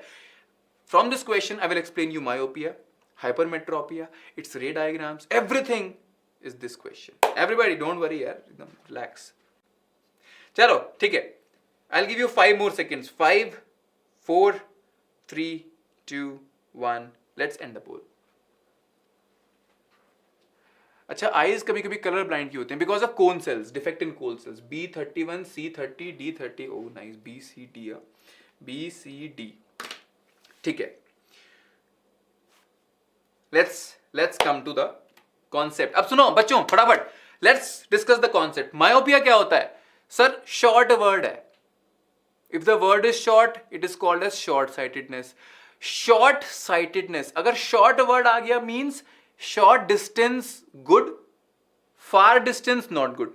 From this question I will explain you myopia, hypermetropia, its ray diagrams, everything is this question. Everybody, don't worry यार. Relax. चलो, ठीक है. I'll give you 5 more seconds. 5, 4, 3, 2, 1, let's end the poll. अच्छा, eyes कभी कभी colour blind की होते हैं because of cone cells, defect in cone cells. B31, C30, D30. Oh nice. BCD. ठीक है. Let's come to the concept. अब सुनो बच्चों फटाफट, let's discuss the concept. Myopia क्या होता है सर? शॉर्ट वर्ड है. If the word is short it is called as short sightedness. Short sightedness, अगर शॉर्ट वर्ड आ गया means short distance good, far distance not good.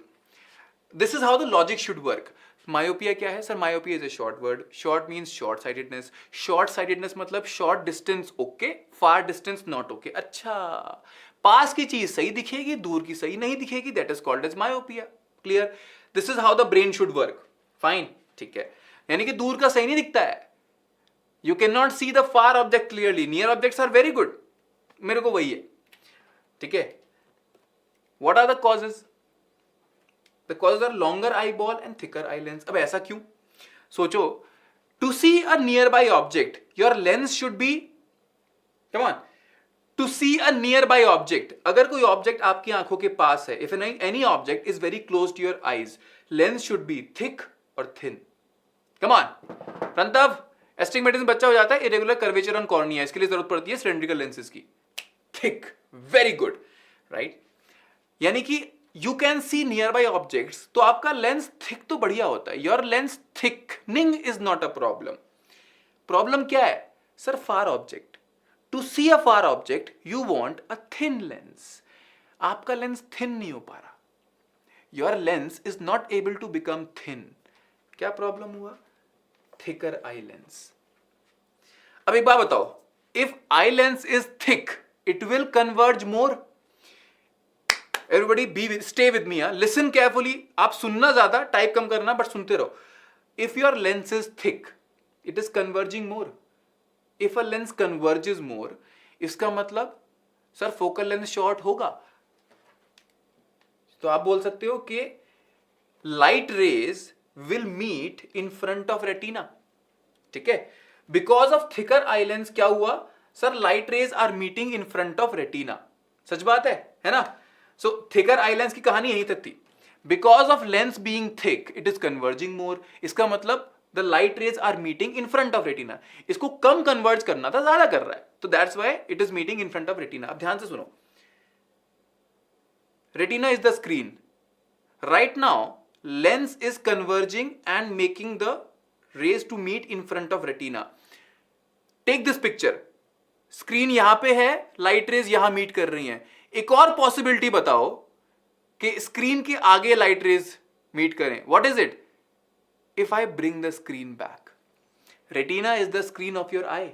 This is how the logic should work. Myopia क्या है sir? Myopia is a short word. Short means short sightedness. Short sightedness मतलब short distance okay, far distance not okay. अच्छा, पास की चीज सही दिखेगी, दूर की सही नहीं दिखेगी, that is called as myopia. Clear? This is how the brain should work. Fine. ठीक है, यानी कि दूर का सही नहीं दिखता है. You can not see the far object clearly. Near objects are very good. मेरे को वही है. ठीक है. What are the causes? The causes are longer eye ball and thicker eye lens. अब ऐसा क्यों? सोचो, to see a near by object your lens should be, come on, to see a near by object. अगर कोई object आपकी आंखों के पास है, if any object is very close to your eyes, lens should be thick और thin. कम ऑन प्रणतव, एस्टिग्मेटिज्म बच्चा हो जाता है, इरेगुलर कर्वेचर ऑन कॉर्निया, इसके लिए जरूरत पड़ती है सिलेंड्रिकल लेंसेज की. Thick, very good, right. यानी कि you can see near by objects, तो आपका लेंस थिक तो बढ़िया होता है. Your lens thickening is not a problem. Problem क्या है sir? Far object. To see a far object you want a thin lens. आपका लेंस थिन नहीं हो पा रहा. Your lens is not able to become thin. क्या problem हुआ? Thicker eye lens. अब एक बात बताओ, if eye lens is thick it will converge more. Everybody stay with me, listen carefully. आप सुनना ज्यादा, टाइप कम करना, बट सुनते रहो. If your lens is thick, it is converging more. If a lens converges more, इसका मतलब sir focal length short होगा. तो आप बोल सकते हो कि light rays will meet in front of retina. ठीक है, because of thicker eye lens क्या हुआ sir? Light rays are meeting in front of retina. सच बात है ना? सो थिकर आई लेंस की कहानी यहीं तक थी. Because of lens being thick it is converging more. इसका मतलब the light rays are meeting in front of retina. इसको कम कन्वर्ज करना था, ज्यादा कर रहा है, तो that's why it is meeting in front of retina. अब ध्यान से सुनो, retina is the screen. Right now lens is converging and making the rays to meet in front of retina. Take this picture. Screen यहां पे है, light rays यहां meet कर रही हैं. एक और पॉसिबिलिटी बताओ कि स्क्रीन के आगे लाइट रेज मीट करें. What is it? If I bring the screen back, retina is the screen of your eye.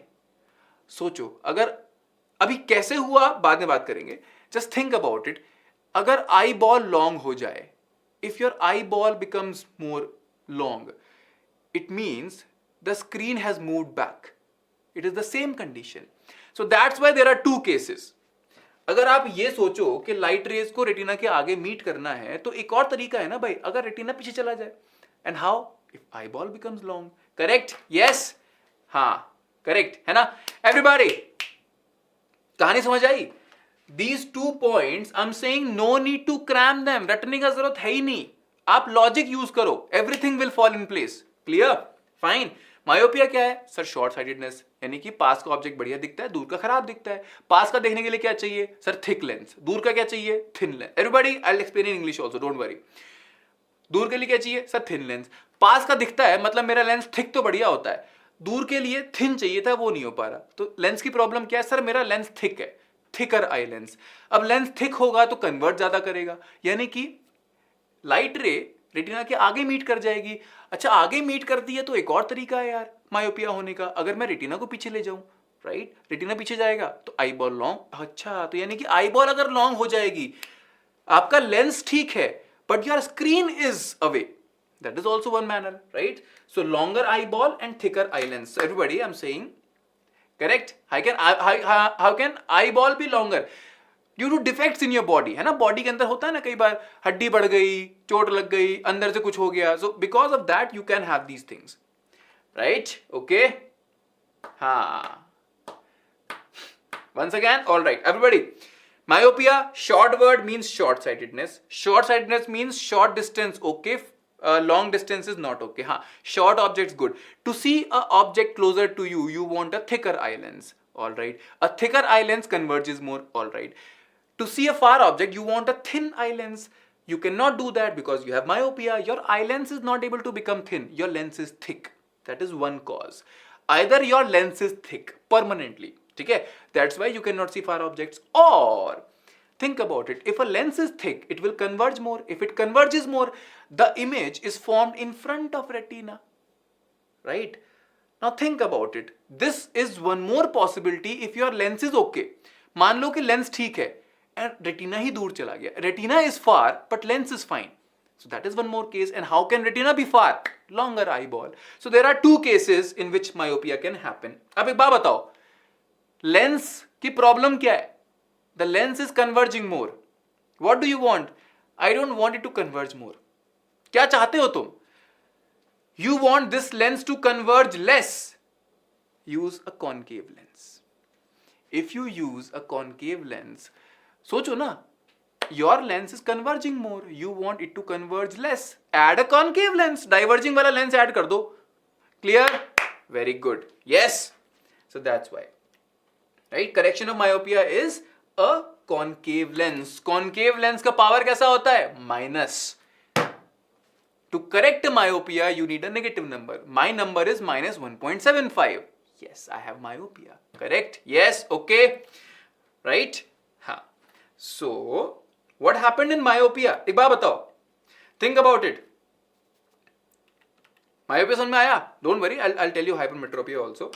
सोचो, अगर अभी कैसे हुआ बाद में बात करेंगे, जस्ट थिंक अबाउट इट. अगर आई बॉल लॉन्ग हो जाए, if your eye ball becomes more long, it means the screen has moved back. It is the same condition. So that's why there are two cases. अगर आप ये सोचो कि light raise को retina के आगे मीट करना है, तो एक और तरीका है ना भाई, अगर रेटिना पीछे चला जाए. And how? If eye ball becomes long. Correct? Yes, हाँ करेक्ट है ना. एवरीबॉडी, कहानी समझ आई? These 2 points I'm saying no need to cram them. रटने का जरूरत है ही नहीं. आप लॉजिक यूज करो, everything will fall in place. Clear? Fine. Myopia क्या है सर? शॉर्ट साइटेडनेस, यानी कि पास का ऑब्जेक्ट बढ़िया दिखता है, दूर का खराब दिखता है. पास का देखने के लिए क्या चाहिए सर? Thick lens. दूर का क्या चाहिए? Thin lens. Everybody, I will explain in English also, don't worry. दूर के लिए क्या चाहिए सर? Thin lens. पास का दिखता है मतलब मेरा लेंस थिक तो बढ़िया होता है, दूर के लिए थिन चाहिए था, वो नहीं हो पा रहा. तो लेंस की प्रॉब्लम क्या है सर? मेरा लेंस थिक है, थिकर आई लेंस. अब लेंस थिक होगा तो कन्वर्ट ज्यादा करेगा, यानी कि लाइट रे रेटिना के आगे मीट कर जाएगी. अच्छा, आगे मीट करती है तो एक और तरीका है यार मायोपिया होने का. अगर मैं रेटिना को पीछे ले जाऊं, राइट, रेटिना पीछे जाएगा तो आई बॉल लॉन्ग. अच्छा, तो यानी कि आई बॉल अगर लॉन्ग हो जाएगी, आपका लेंस ठीक है but your screen is away, that is also one manner, right. So longer eye ball and thicker eye lens. Everybody, I am saying correct. How can eye ball be longer? Due to defects in your body, है ना. Body के अंदर होता है ना, कई बार हड्डी बढ़ गई, चोट लग गई, अंदर से कुछ हो गया. So because of that you can have these things, right. Okay, हाँ Once again, all right, everybody. Myopia, short word means short-sightedness. Short-sightedness means short distance, okay. Long distance is not okay. Short objects good. To see a object closer to you, you want a thicker eye lens. All right. A thicker eye lens converges more. All right. To see a far object, you want a thin eye lens. You cannot do that because you have myopia. Your eye lens is not able to become thin. Your lens is thick. That is one cause. Either your lens is thick permanently. Okay? That's why you cannot see far objects. Or think about it. If a lens is thick, it will converge more. If it converges more, the image is formed in front of retina. Right? Now think about it. This is one more possibility if your lens is okay. मान लो कि lens ठीक है and retina ही दूर चला गया. Retina is far but lens is fine. So that is one more case. And how can retina be far? Longer eyeball. So there are two cases in which myopia can happen. अब एक बात बताओ. Lens की problem क्या है? The lens is converging more. What do you want? I don't want it to converge more. क्या चाहते हो तुम? You want this lens to converge less. Use a concave lens. If you use a concave lens, सोचो ना, your lens is converging more. You want it to converge less. Add a concave lens. Diverging वाला lens add कर दो. Clear? Very good. Yes. So that's why. Right? Correction of myopia is a concave lens. Concave lens का power कैसा होता है? Minus. To correct myopia, you need a negative number. My number is minus 1.75. Yes, I have myopia. Correct? Yes. Okay. Right? So, what happened in myopia? एक बार बताओ. Think about it. Myopia समझ में आया? Don't worry. I'll tell you hypermetropia also.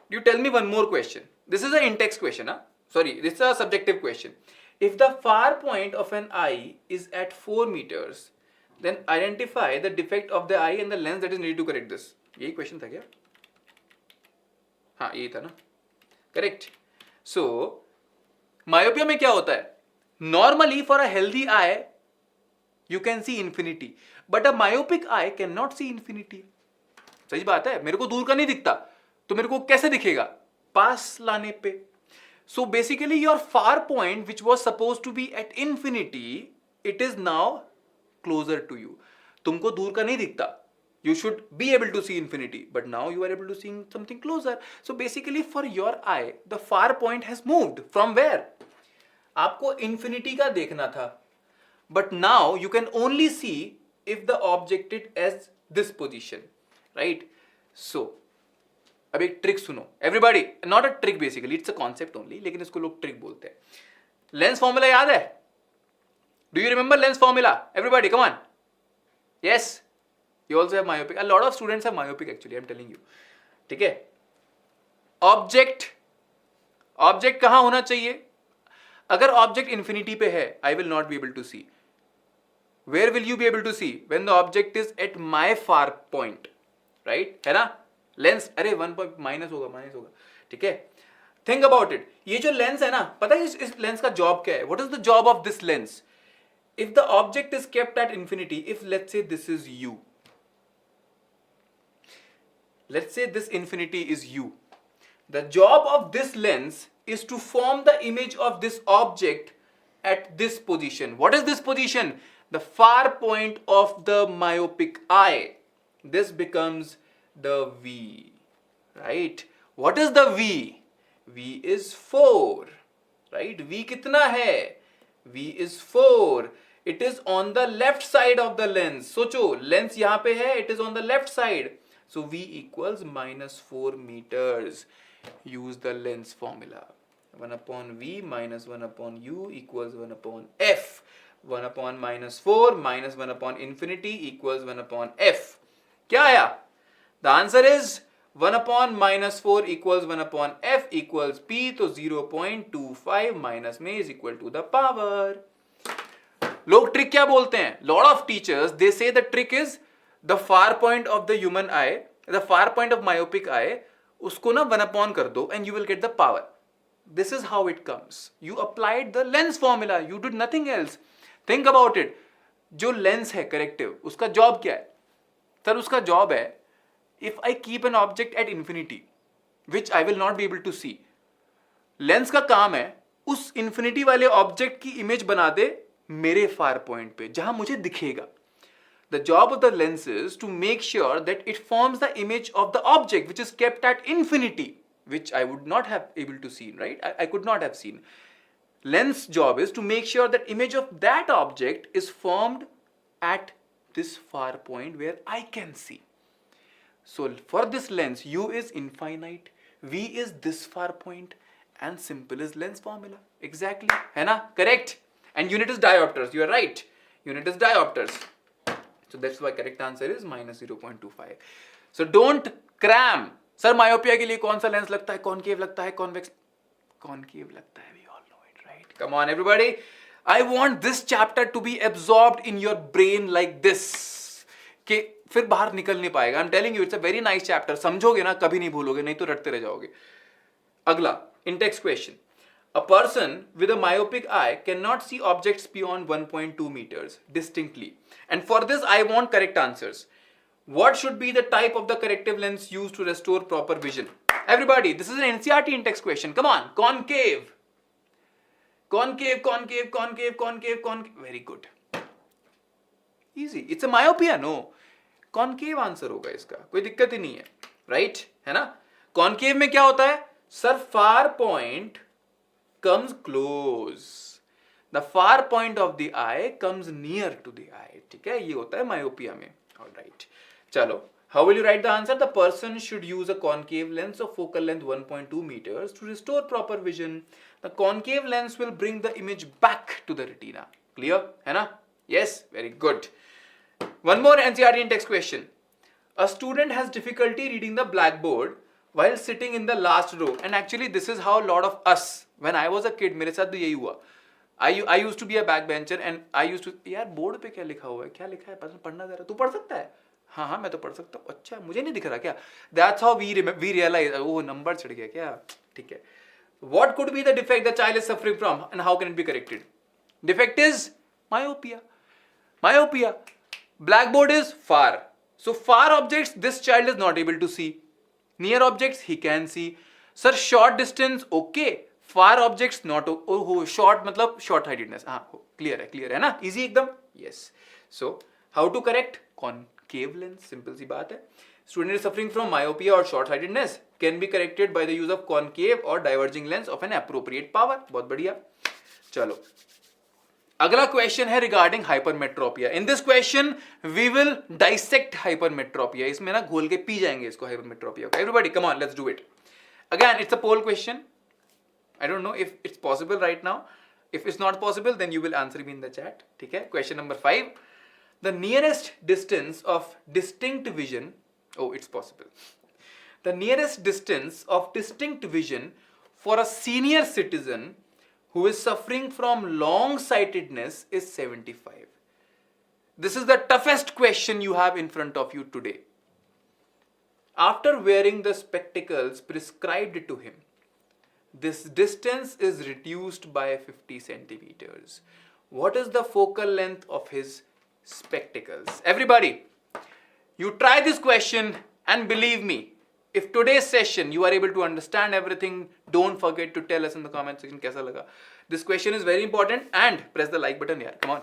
You tell me one more question. This is an in-text question. Sorry, this is a subjective question. If the far point of an eye is at 4 meters, then identify the defect of the eye and the lens that is needed to correct this. यही question था क्या? हाँ, यही था ना? Correct. So, myopia में क्या होता है? Normally, for a healthy eye, you can see infinity, but a myopic eye cannot see infinity. सही बात है. मेरे को दूर का नहीं दिखता, तो मेरे को कैसे दिखेगा? पास लाने पे. So basically, your far point, which was supposed to be at infinity, it is now closer to you. तुमको दूर का नहीं दिखता. You should be able to see infinity, but now you are able to see something closer. So basically, for your eye, the far point has moved from where? आपको infinity का देखना था, but now you can only see if the object is as this position, right? So अब एक trick सुनो. Everybody, not a trick basically, it's a concept only, लेकिन इसको लोग ट्रिक बोलते हैं. लेंस फॉर्मूला याद है? Do you remember lens formula? Everybody, come on. Yes. You also have myopic. A lot of students have myopic actually, I'm telling you. ठीक है? Object कहाँ होना चाहिए? अगर object infinity पे है, I will not be able to see. Where will you be able to see? When the object is at my far point. Right? है ना? Lens, अरे 1 point minus होगा. ठीक है? Think about it. ये जो lens है ना, पता है इस lens का job क्या है? What is the job of this lens? If the object is kept at infinity, if let's say this is u, let's say this infinity is u, the job of this lens is to form the image of this object at this position. What is this position? The far point of the myopic eye. This becomes the V, right? What is the V? V is 4, right? V कितना है? V is 4. It is on the left side of the lens. सोचो, lens यहाँ पे है, it is on the left side. So V equals minus 4 meters. Use the lens formula. 1 upon V minus 1 upon U equals 1 upon F. 1 upon minus 4 minus 1 upon infinity equals 1 upon F. क्या आया? The answer is 1 upon minus 4 equals 1 upon F equals P. तो 0.25 minus में is equal to the power. लोग trick क्या बोलते हैं? Lot of teachers, they say the trick is the far point of the human eye, the far point of myopic eye, उसको ना 1 upon कर दो and you will get the power. This is how it comes. You applied the lens formula. You did nothing else. Think about it. जो lens है corrective, उसका job क्या है? Sir उसका job है, if I keep an object at infinity, which I will not be able to see, lens का काम है उस इंफिनिटी वाले ऑब्जेक्ट की इमेज बना दे मेरे फार पॉइंट पे जहां मुझे दिखेगा. The job of the lens is to make sure that it forms the image of the object which is kept at infinity, which I would not have able to see, right? I could not have seen. Lens job is to make sure that image of that object is formed at this far point where I can see. So for this lens, U is infinite, V is this far point, and simple is lens formula. Exactly, है ना? Correct. And unit is diopters. You are right. Unit is diopters. So that's why correct answer is minus 0.25. So don't cram. Sir, myopia के लिए कौन सा lens लगता है? Concave लगता है? Convex? Concave लगता है. We all know it, right? Come on, everybody. I want this chapter to be absorbed in your brain like this. कि फिर बाहर निकल नहीं पाएगा. I'm telling you, it's a very nice chapter. समझोगे ना, कभी नहीं भूलोगे, नहीं तो रटते रह जाओगे. अगला, in-text question. A person with a myopic eye cannot see objects beyond 1.2 meters distinctly. And for this, I want correct answers. What should be the type of the corrective lens used to restore proper vision? Everybody, this is an NCERT in-text question. Come on, concave. Concave, concave, concave, concave, concave. Very good. Easy. It's a myopia, no? Concave answer होगा इसका. कोई दिक्कत ही नहीं है. Right? है ना? Concave में क्या होता है? Sir, far point comes close. The far point of the eye comes near to the eye. ठीक है, ये होता है myopia में. All right. चलो, how will you write the answer? The person should use a concave lens of focal length 1.2 meters to restore proper vision. The concave lens will bring the image back to the retina. Clear? है ना? Yes, very good. One more NCERT in-text question. A student has difficulty reading the blackboard while sitting in the last row. And actually this is how a lot of us, when I was a kid, मेरे साथ भी यही हुआ. I used to be a backbencher and I used to, यार board पे क्या लिखा हुआ है, क्या लिखा है, पढ़ना जरा, तू पढ़ सकता है? हाँ हाँ मैं तो पढ़ सकता हूँ. अच्छा मुझे नहीं दिख रहा क्या? That's how we realize, oh number चढ़ गया क्या? ठीक है. What could be the defect the child is suffering from and how can it be corrected? Defect is myopia. Myopia. Blackboard is far. So far objects this child is not able to see. Near objects he can see. Sir, short distance okay. Far objects not. Oh, short मतलब short sightedness. हाँ clear है ना? Easy एकदम. Yes. So how to correct? Concave lens. Simple सी बात है. Student is suffering from myopia or short sightedness can be corrected by the use of concave or diverging lens of an appropriate power. बहुत बढ़िया. चलो. अगला question है regarding hypermetropia. In this question we will dissect hypermetropia. इसमें ना घोल के पी जाएंगे इसको हाइपरमेट्रोपिया को. Everybody come on let's do it. Again it's a poll question. I don't know if it's possible right now. If it's not possible then you will answer me in the chat. ठीक है. Question number 5. The nearest distance of distinct vision. Oh, it's possible. The nearest distance of distinct vision for a senior citizen who is suffering from long-sightedness is 75. This is the toughest question you have in front of you today. After wearing the spectacles prescribed to him, this distance is reduced by 50 centimeters. What is the focal length of his spectacles? Everybody, you try this question and believe me, if today's session you are able to understand everything, don't forget to tell us in the comment section कैसा लगा. This question is very important and press the like button यार. Come on.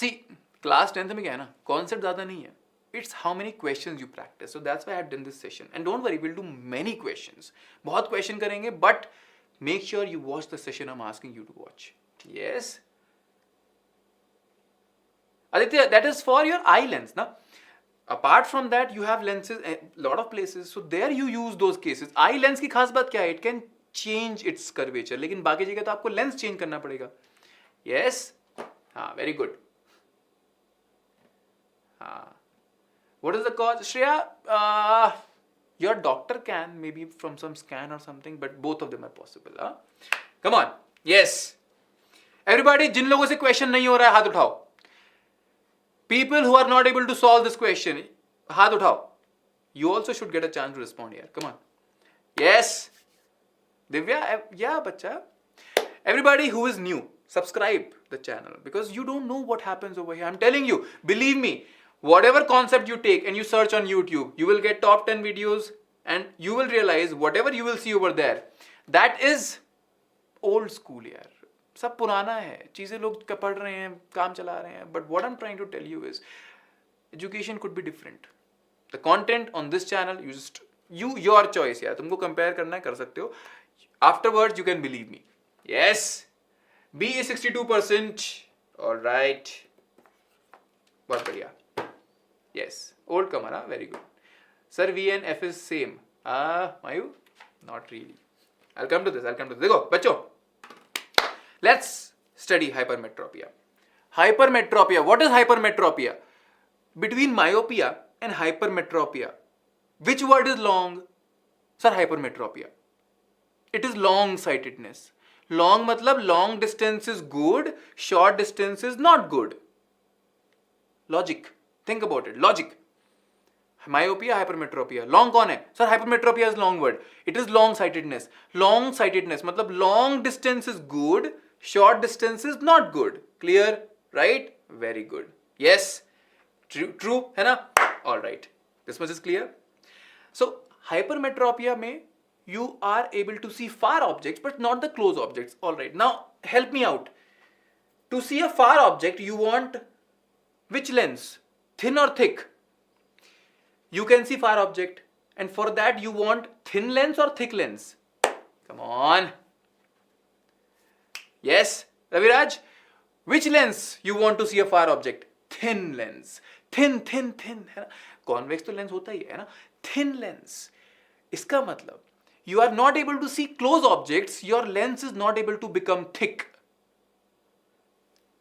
See, class 10th में क्या है ना, concept ज़्यादा नहीं है. It's how many questions you practice. So that's why I have done this session. And don't worry, we'll do many questions. बहुत question करेंगे, but make sure you watch the session I'm asking you to watch. Yes. Aditya, that is for your eye lens, na? Apart from that, you have lenses a lot of places. So there you use those cases. Eye lens की खास बात क्या है? It can change its curvature. लेकिन बाकी जगह तो आपको lens change करना पड़ेगा. Yes? हाँ, very good. हाँ. What is the cause? Shreya, your doctor can, maybe from some scan or something, but both of them are possible. Huh? Come on. Yes. Everybody, जिन लोगों से question नहीं हो रहा है, हाथ उठाओ. People who are not able to solve this question, हाथ उठाओ. You also should get a chance to respond here. Come on. Yes. Divya, yeah, bachcha. Everybody who is new, subscribe the channel because you don't know what happens over here. I'm telling you, believe me, whatever concept you take and you search on YouTube, you will get top 10 videos and you will realize whatever you will see over there, that is old school यार, सब पुराना है, चीजें लोग पढ़ रहे हैं, काम चला रहे हैं. But what I'm trying to tell you is education could be different. The content on this channel, your choice यार, तुमको compare करना है कर सकते हो. Afterwards you can believe me. Yes, B is 62%. All right, बहुत बढ़िया. Yes, old comer, very good. Sir, V and F is same. Mayu? Not really. I'll come to this. देखो बच्चों, let's study hypermetropia. Hypermetropia. What is hypermetropia? Between myopia and hypermetropia, which word is long? Sir, hypermetropia. It is long-sightedness. Long मतलब long distance is good, short distance is not good. Logic. Think about it. Logic. Myopia, hypermetropia. Long कौन है? Sir, hypermetropia is long word. It is long-sightedness. Long-sightedness मतलब long distance is good, short distance is not good. Clear? Right? Very good. Yes. True है ना? All right. This much is clear. So hypermetropia में you are able to see far objects but not the close objects. All right. Now help me out. To see a far object, you want which lens? Thin or thick? You can see far object, and for that you want thin lens or thick lens? Come on. Yes, Raviraj, which lens you want to see a far object? Thin lens. Thin है ना? Convex तो lens होता ही है ना? Thin lens. इसका मतलब you are not able to see close objects, your lens is not able to become thick.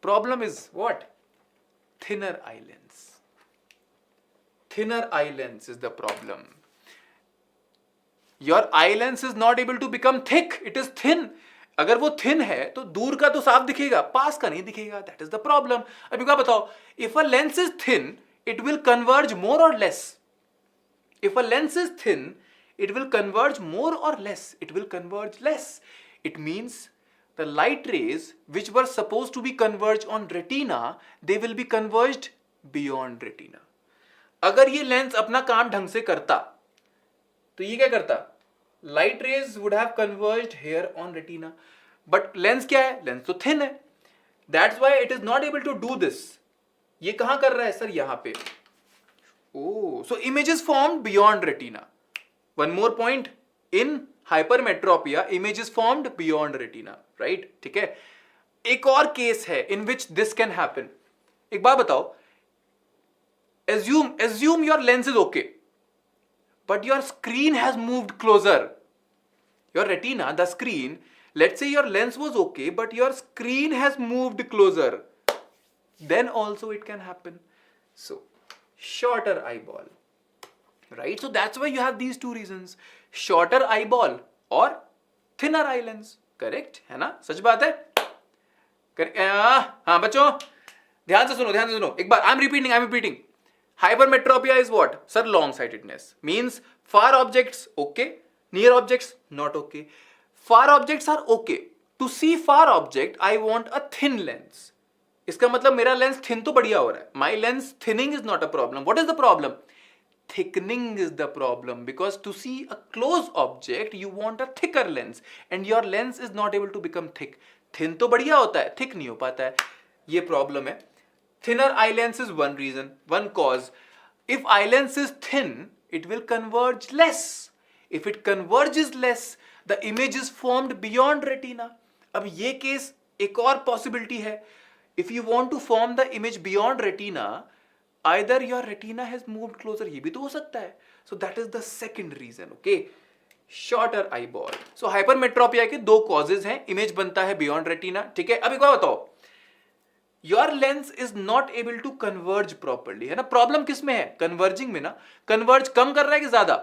Problem is what? Thinner eye lens. Thinner eye lens is the problem. Your eye lens is not able to become thick. It is thin. अगर वो thin है तो दूर का तो साफ दिखेगा, पास का नहीं दिखेगा. That is the problem. अभी क्या बताओ? If a lens is thin, it will converge more or less. If a lens is thin, it will converge more or less. It will converge less. It means the light rays which were supposed to be converged on retina, they will be converged beyond retina. अगर ये lens अपना काम ढंग से करता तो ये क्या करता? Light rays would have converged here on retina, but lens क्या है? लेंस तो थिन है. That's why it is not able to do this. ये कहां कर रहा है सर? यहां पे. Oh, so image is formed beyond retina. One more point, in hypermetropia image is formed beyond retina. Right? ठीक है. एक और केस है in which this can happen. एक बात बताओ, assume your lens is okay, but your screen has moved closer. Your retina, the screen, let's say your lens was okay, but your screen has moved closer. Then also it can happen. So, shorter eyeball. Right? So that's why you have these two reasons. Shorter eyeball or thinner eye lens. Correct? है ना? सच बात है? हाँ बच्चों, ध्यान से सुनो. एक बार, I'm repeating. Hypermetropia is what? Sir, long-sightedness. Means far objects okay, near objects not okay. Far objects are okay. To see far object, I want a thin lens. इसका मतलब मेरा लेंस थिन तो बढ़िया हो रहा है. My lens thinning is not a problem. What is the problem? Thickening is the problem. Because to see a close object, you want a thicker lens. And your lens is not able to become thick. Thin तो बढ़िया होता है, thick नहीं हो पाता है. ये problem है. Thinner eye lens is one reason, one cause. If eye lens is thin, it will converge less. If it converges less, the image is formed beyond retina. अब ये case एक और possibility है. If you want to form the image beyond retina, either your retina has moved closer, ये भी तो हो सकता है. So that is the second reason, okay? Shorter eyeball. So hypermetropia के दो causes हैं. Image बनता है beyond retina, ठीक है? अब एक बात बताओ. Your lens is not able to converge properly, है ना? Problem किस में है? Converging में ना? Converge कम कर रहा है कि ज़्यादा?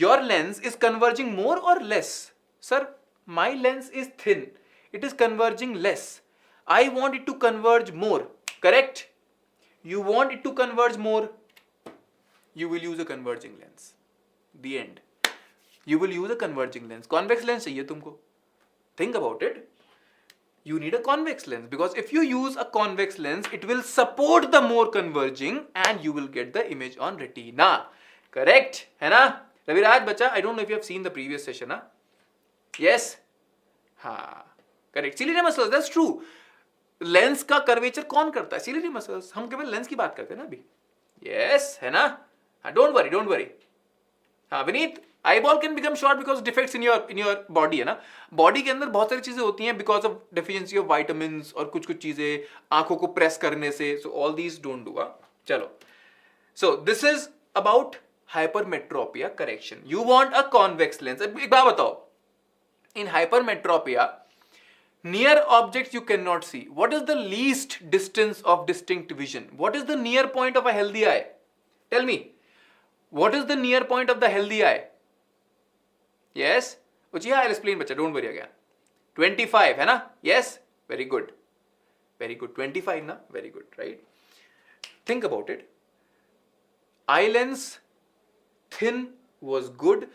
Your lens is converging more or less? Sir, my lens is thin. It is converging less. I want it to converge more. Correct? You want it to converge more? You will use a converging lens. The end. You will use a converging lens. Convex lens चाहिए तुमको. Think about it. You need a convex lens, because if you use a convex lens, it will support the more converging and you will get the image on retina. Correct? है ना? रविराज बच्चा, I don't know if you have seen the previous session, huh? Yes? हाँ, correct. Ciliary muscles, that's true. Lens का curvature कौन करता है? Ciliary muscles. हम केवल लेंस की बात करते हैं ना अभी. यस, है ना? हाँ, डोंट वरी. हाँ Vineet, eye ball can become short because defects in your body, है ना? बॉडी के अंदर बहुत सारी चीजें होती हैं because of deficiency of vitamins और कुछ चीजें आंखों को प्रेस करने से. So all these don't do. चलो, so this is about hypermetropia correction. You want a convex lens. एक बात बताओ, in hypermetropia near objects you cannot see. What is the least distance of distinct vision? What is the near point of a healthy eye? Tell me. What is the near point of the healthy eye? Yes? Uchiha, I'll explain, bacha. Don't worry again. 25, है ना? Yes? Very good. 25 na? Very good, right? Think about it. Eye lens, thin was good.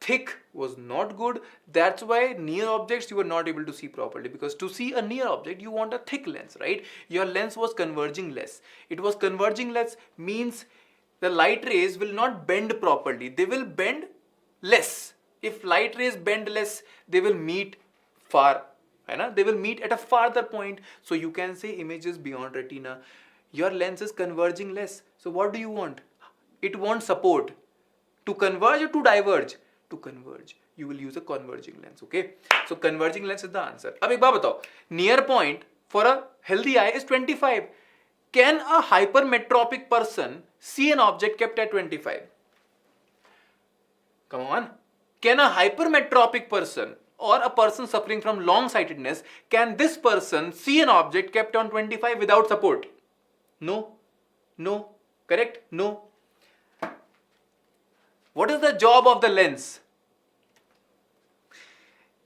Thick was not good. That's why near objects you were not able to see properly, because to see a near object you want a thick lens, right? Your lens was converging less. It was converging less means the light rays will not bend properly. They will bend less. If light rays bend less, they will meet far, है ना? They will meet at a farther point. So you can say images beyond retina. Your lens is converging less. So what do you want? It wants support. To converge or to diverge? To converge. You will use a converging lens, okay? So converging lens is the answer. अब एक बात बताओ, near point for a healthy eye is 25. Can a hypermetropic person see an object kept at 25? Come on. Can a hypermetropic person or a person suffering from long-sightedness, can this person see an object kept on 25 without support? No. Correct? No. What is the job of the lens?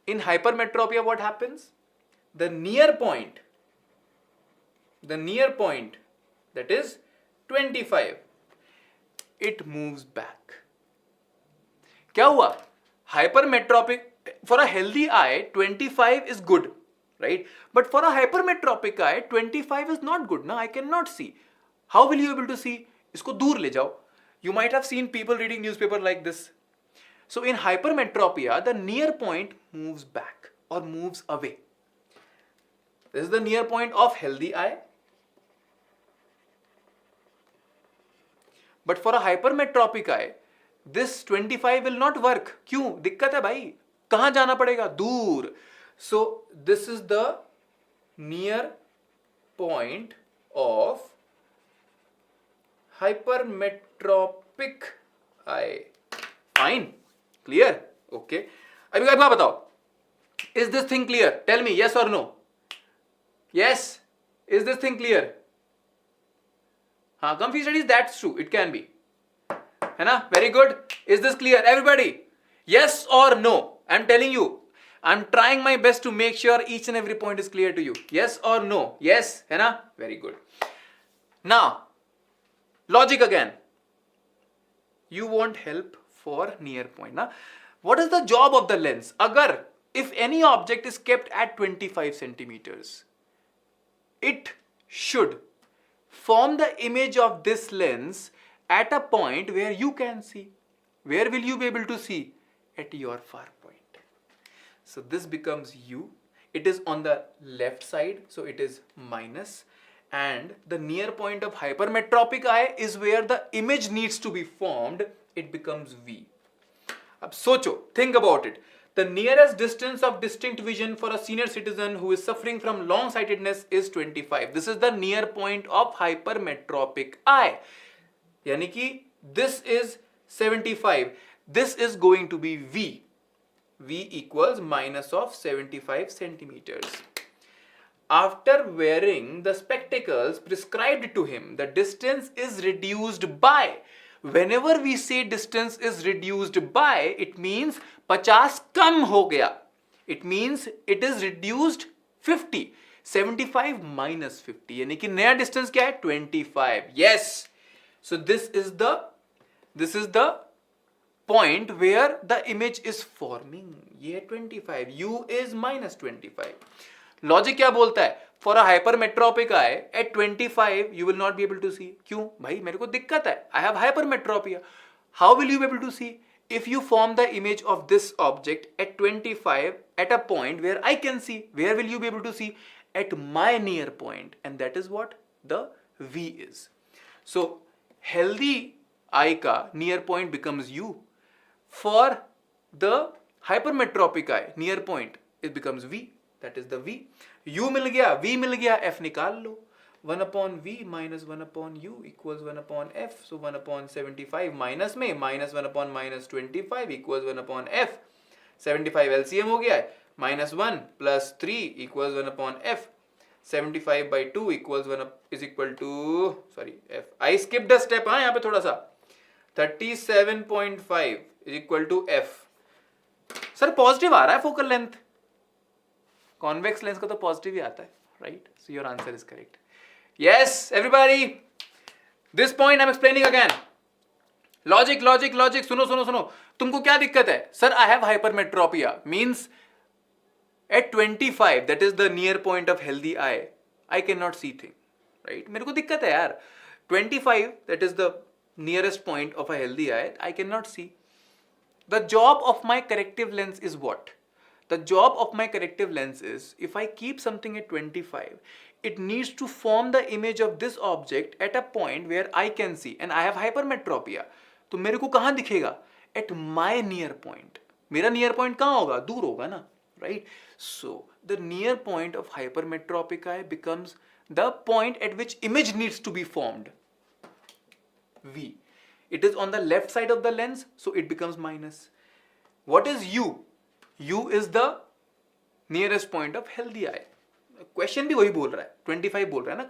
In hypermetropia, what happens? The near point, that is 25, it moves back. क्या हुआ? Hypermetropic, for a healthy eye, 25 is good, right? But for a hypermetropic eye, 25 is not good. Now I cannot see. How will you be able to see? इसको दूर ले जाओ. You might have seen people reading newspaper like this. So in hypermetropia, the near point moves back or moves away. This is the near point of healthy eye. But for a hypermetropic eye, this 25 will not work. क्यों? दिक्कत है भाई. कहाँ जाना पड़ेगा? दूर. So this is the near point of hypermetropic eye. Fine. Clear? Okay. अभी एक बात बताओ. Is this thing clear? Tell me yes or no. Yes. Is this thing clear? हाँ, comfy studies, that's true. It can be. है ना? Very good. Is this clear? Everybody. Yes or no? I'm telling you. I'm trying my best to make sure each and every point is clear to you. Yes or no? Yes. है ना? Very good. Now, logic again. You want help for near point. Now, what is the job of the lens? If any object is kept at 25 centimeters, it should form the image of this lens at a point where you can see. Where will you be able to see? At your far point. So this becomes U. It is on the left side, so it is minus. And the near point of hypermetropic eye is where the image needs to be formed. It becomes V. Ab socho, think about it. The nearest distance of distinct vision for a senior citizen who is suffering from long-sightedness is 25. This is the near point of hypermetropic eye. Yani ki this is 75. This is going to be V. V equals minus of 75 centimeters. After wearing the spectacles prescribed to him, the distance is reduced by. Whenever we say distance is reduced by, it means 50 कम हो गया. It means it is reduced 50. 75 minus 50. यानी कि नया distance क्या है? 25. Yes. So this is the point where the image is forming. ये है 25. U is minus 25. Logic क्या बोलता है? For a hypermetropic eye at 25 you will not be able to see. क्यों भाई? मेरे को दिक्कत है. I have hypermetropia. How will you be able to see? if you form the image of this object at 25 at a point where I can see, where will you be able to see? At my near point, and that is what the V is. So healthy eye ka near point becomes U. For the hypermetropic eye near point, it becomes V, that is the V. U मिल गया, V मिल गया, F निकाल लो. 1 upon V minus 1 upon U equals 1 upon F. So 1 upon 75 minus में minus 1 upon minus 25 equals 1 upon F. 75 LCM हो गया है. Minus 1 plus 3 equals 1 upon F. 75 by 2 equals 1 is equal to, sorry, F. I skipped a step हाँ यहाँ पे थोड़ा सा. 37.5 is equal to F. Sir positive आ रहा है फोकल लेंथ. कॉन्वेक्स लेंस का तो पॉजिटिव ही आता है, right? So your answer is correct. Yes, everybody. This point I'm explaining again. Logic, logic, logic. सुनो सुनो सुनो. तुमको क्या दिक्कत है? Sir, I have hypermetropia. Means at 25, that is the near point of healthy eye, I cannot see thing. Right? मेरे को दिक्कत है यार. 25, that is the nearest point of a healthy eye, I cannot see. The job of my corrective lens is what? The job of my corrective lens is, if I keep something at 25, it needs to form the image of this object at a point where I can see, and I have hypermetropia. तो मेरे को कहाँ दिखेगा? At my near point. मेरा near point कहाँ होगा? दूर होगा ना, right? So the near point of hypermetropic eye becomes the point at which image needs to be formed. V. It is on the left side of the lens, so it becomes minus. What is U? U is the nearest point of healthy eye. Question भी वही बोल रहा है, 25 बोल रहा है ना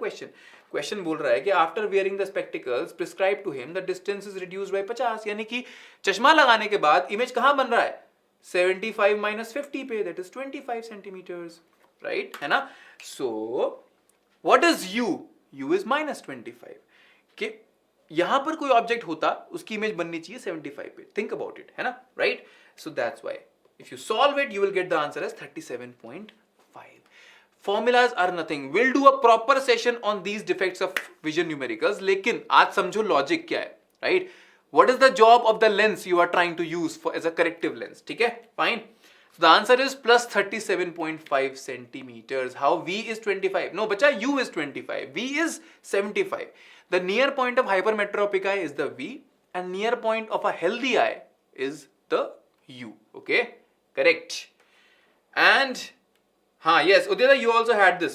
question बोल रहा है कि after wearing the spectacles prescribe to him the distance is reduced by 50, यानी कि चश्मा लगाने के बाद इमेज कहाँ बन रहा है? 75 minus 50 पे, दैट इज 25 सेंटीमीटर्स, राइट है ना? So what is U? U is -25. कि यहां पर कोई ऑब्जेक्ट होता, उसकी इमेज बननी चाहिए 75 पे. थिंक अबाउट इट, है ना? Right? So that's why if you solve it you will get the answer as 37.5. Formulas are nothing. We'll do a proper session on these defects of vision numericals. लेकिन आज समझो logic क्या है, right? What is the job of the lens you are trying to use for as a corrective lens? ठीक है, fine. So the answer is plus 37.5 centimeters. How V is 25? No, बच्चा U is 25. V is 75. The near point of hypermetropic eye is the V, and near point of a healthy eye is the U. Okay, correct. And yes, Udita, you also had this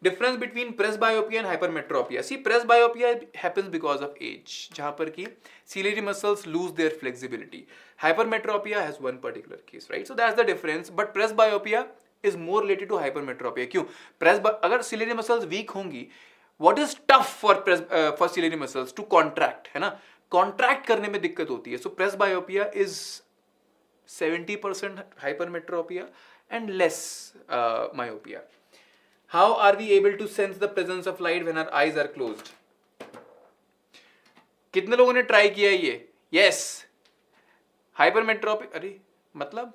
difference between presbyopia and hypermetropia. See, presbyopia happens because of age, जहाँ पर कि ciliary muscles lose their flexibility. Hypermetropia has one particular case, right? So that's the difference. But presbyopia is more related to hypermetropia. क्यों? अगर ciliary muscles weak होंगी, what is tough for ciliary muscles to contract, है ना? Contract करने में दिक्कत होती है. So presbyopia is 70% hypermetropia and less myopia. How are we able to sense the presence of light when our eyes are closed? कितने लोगों ने ट्राई किया है ये? Yes. Hypermetropic, अरे मतलब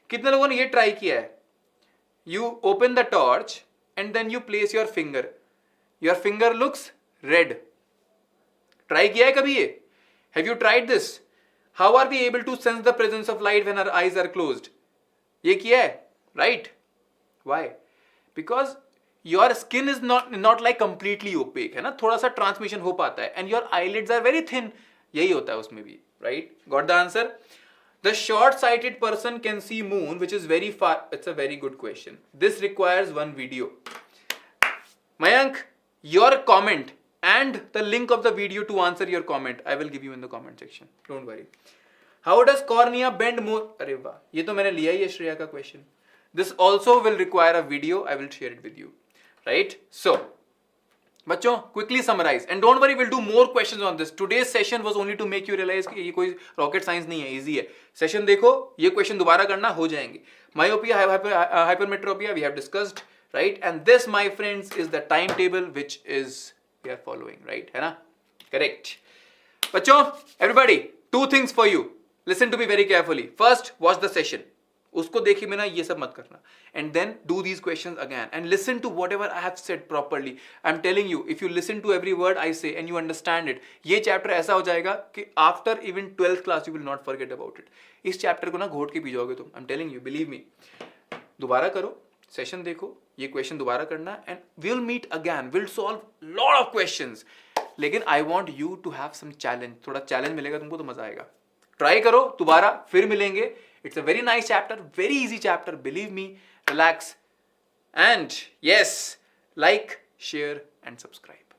कितने लोगों ने ये ट्राई किया है? You open the torch and then you place your finger. Your finger looks red. Try किया है कभी ये? Have you tried this? How are we able to sense the presence of light when our eyes are closed? ये किया है, right? Why? Because your skin is not like completely opaque, है ना? थोड़ा सा ट्रांसमिशन हो पाता है, and your eyelids are very thin. यही होता है उसमें भी, right? Got the answer? The short sighted person can see moon which is very far. It's a very good question. This requires one video. Mayank, your comment and the link of the video to answer your comment I will give you in the comment section. Don't worry. How does cornea bend more? अरे वाह, ये तो मैंने लिया ही है श्रेया का question. This also will require a video. I will share it with you. Right? So, बच्चों, quickly summarize and don't worry, we'll do more questions on this. Today's session was only to make you realize कि ये कोई rocket science नहीं है, easy है. Session देखो, ये question दोबारा करना, हो जाएंगे. Myopia, hypermetropia we have discussed, right? And this, my friends, is the timetable which is we are following, right? है ना? Correct. बच्चों, everybody, two things for you. Listen to me very carefully. First, watch the session. उसको देखे बिना ये सब मत करना. And then do these questions again and listen to whatever I have said properly. I'm telling you, if you listen to every word I say and you understand it, ये chapter ऐसा हो जाएगा कि after even 12th class you will not forget about it. इस chapter को ना घोट के पी जाओगे तुम. I'm telling you, believe me. दोबारा करो, सेशन देखो, ये क्वेश्चन दोबारा करना and we'll meet again. We'll solve lot of questions. लेकिन I want you to have some challenge. थोड़ा challenge मिलेगा तुमको तो मजा आएगा. ट्राई करो, दोबारा फिर मिलेंगे. It's a very nice chapter, very easy chapter. Believe me, relax. And yes, like, share and subscribe.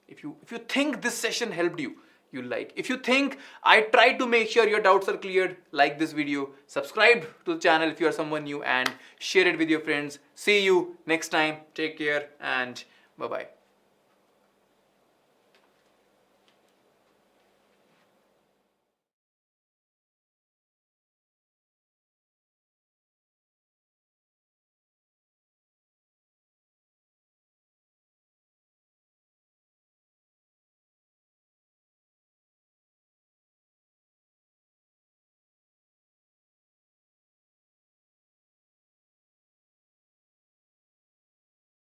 If you think this session helped you, you like. If you think I tried to make sure your doubts are cleared, like this video, subscribe to the channel if you are someone new and share it with your friends. See you next time. Take care and bye-bye.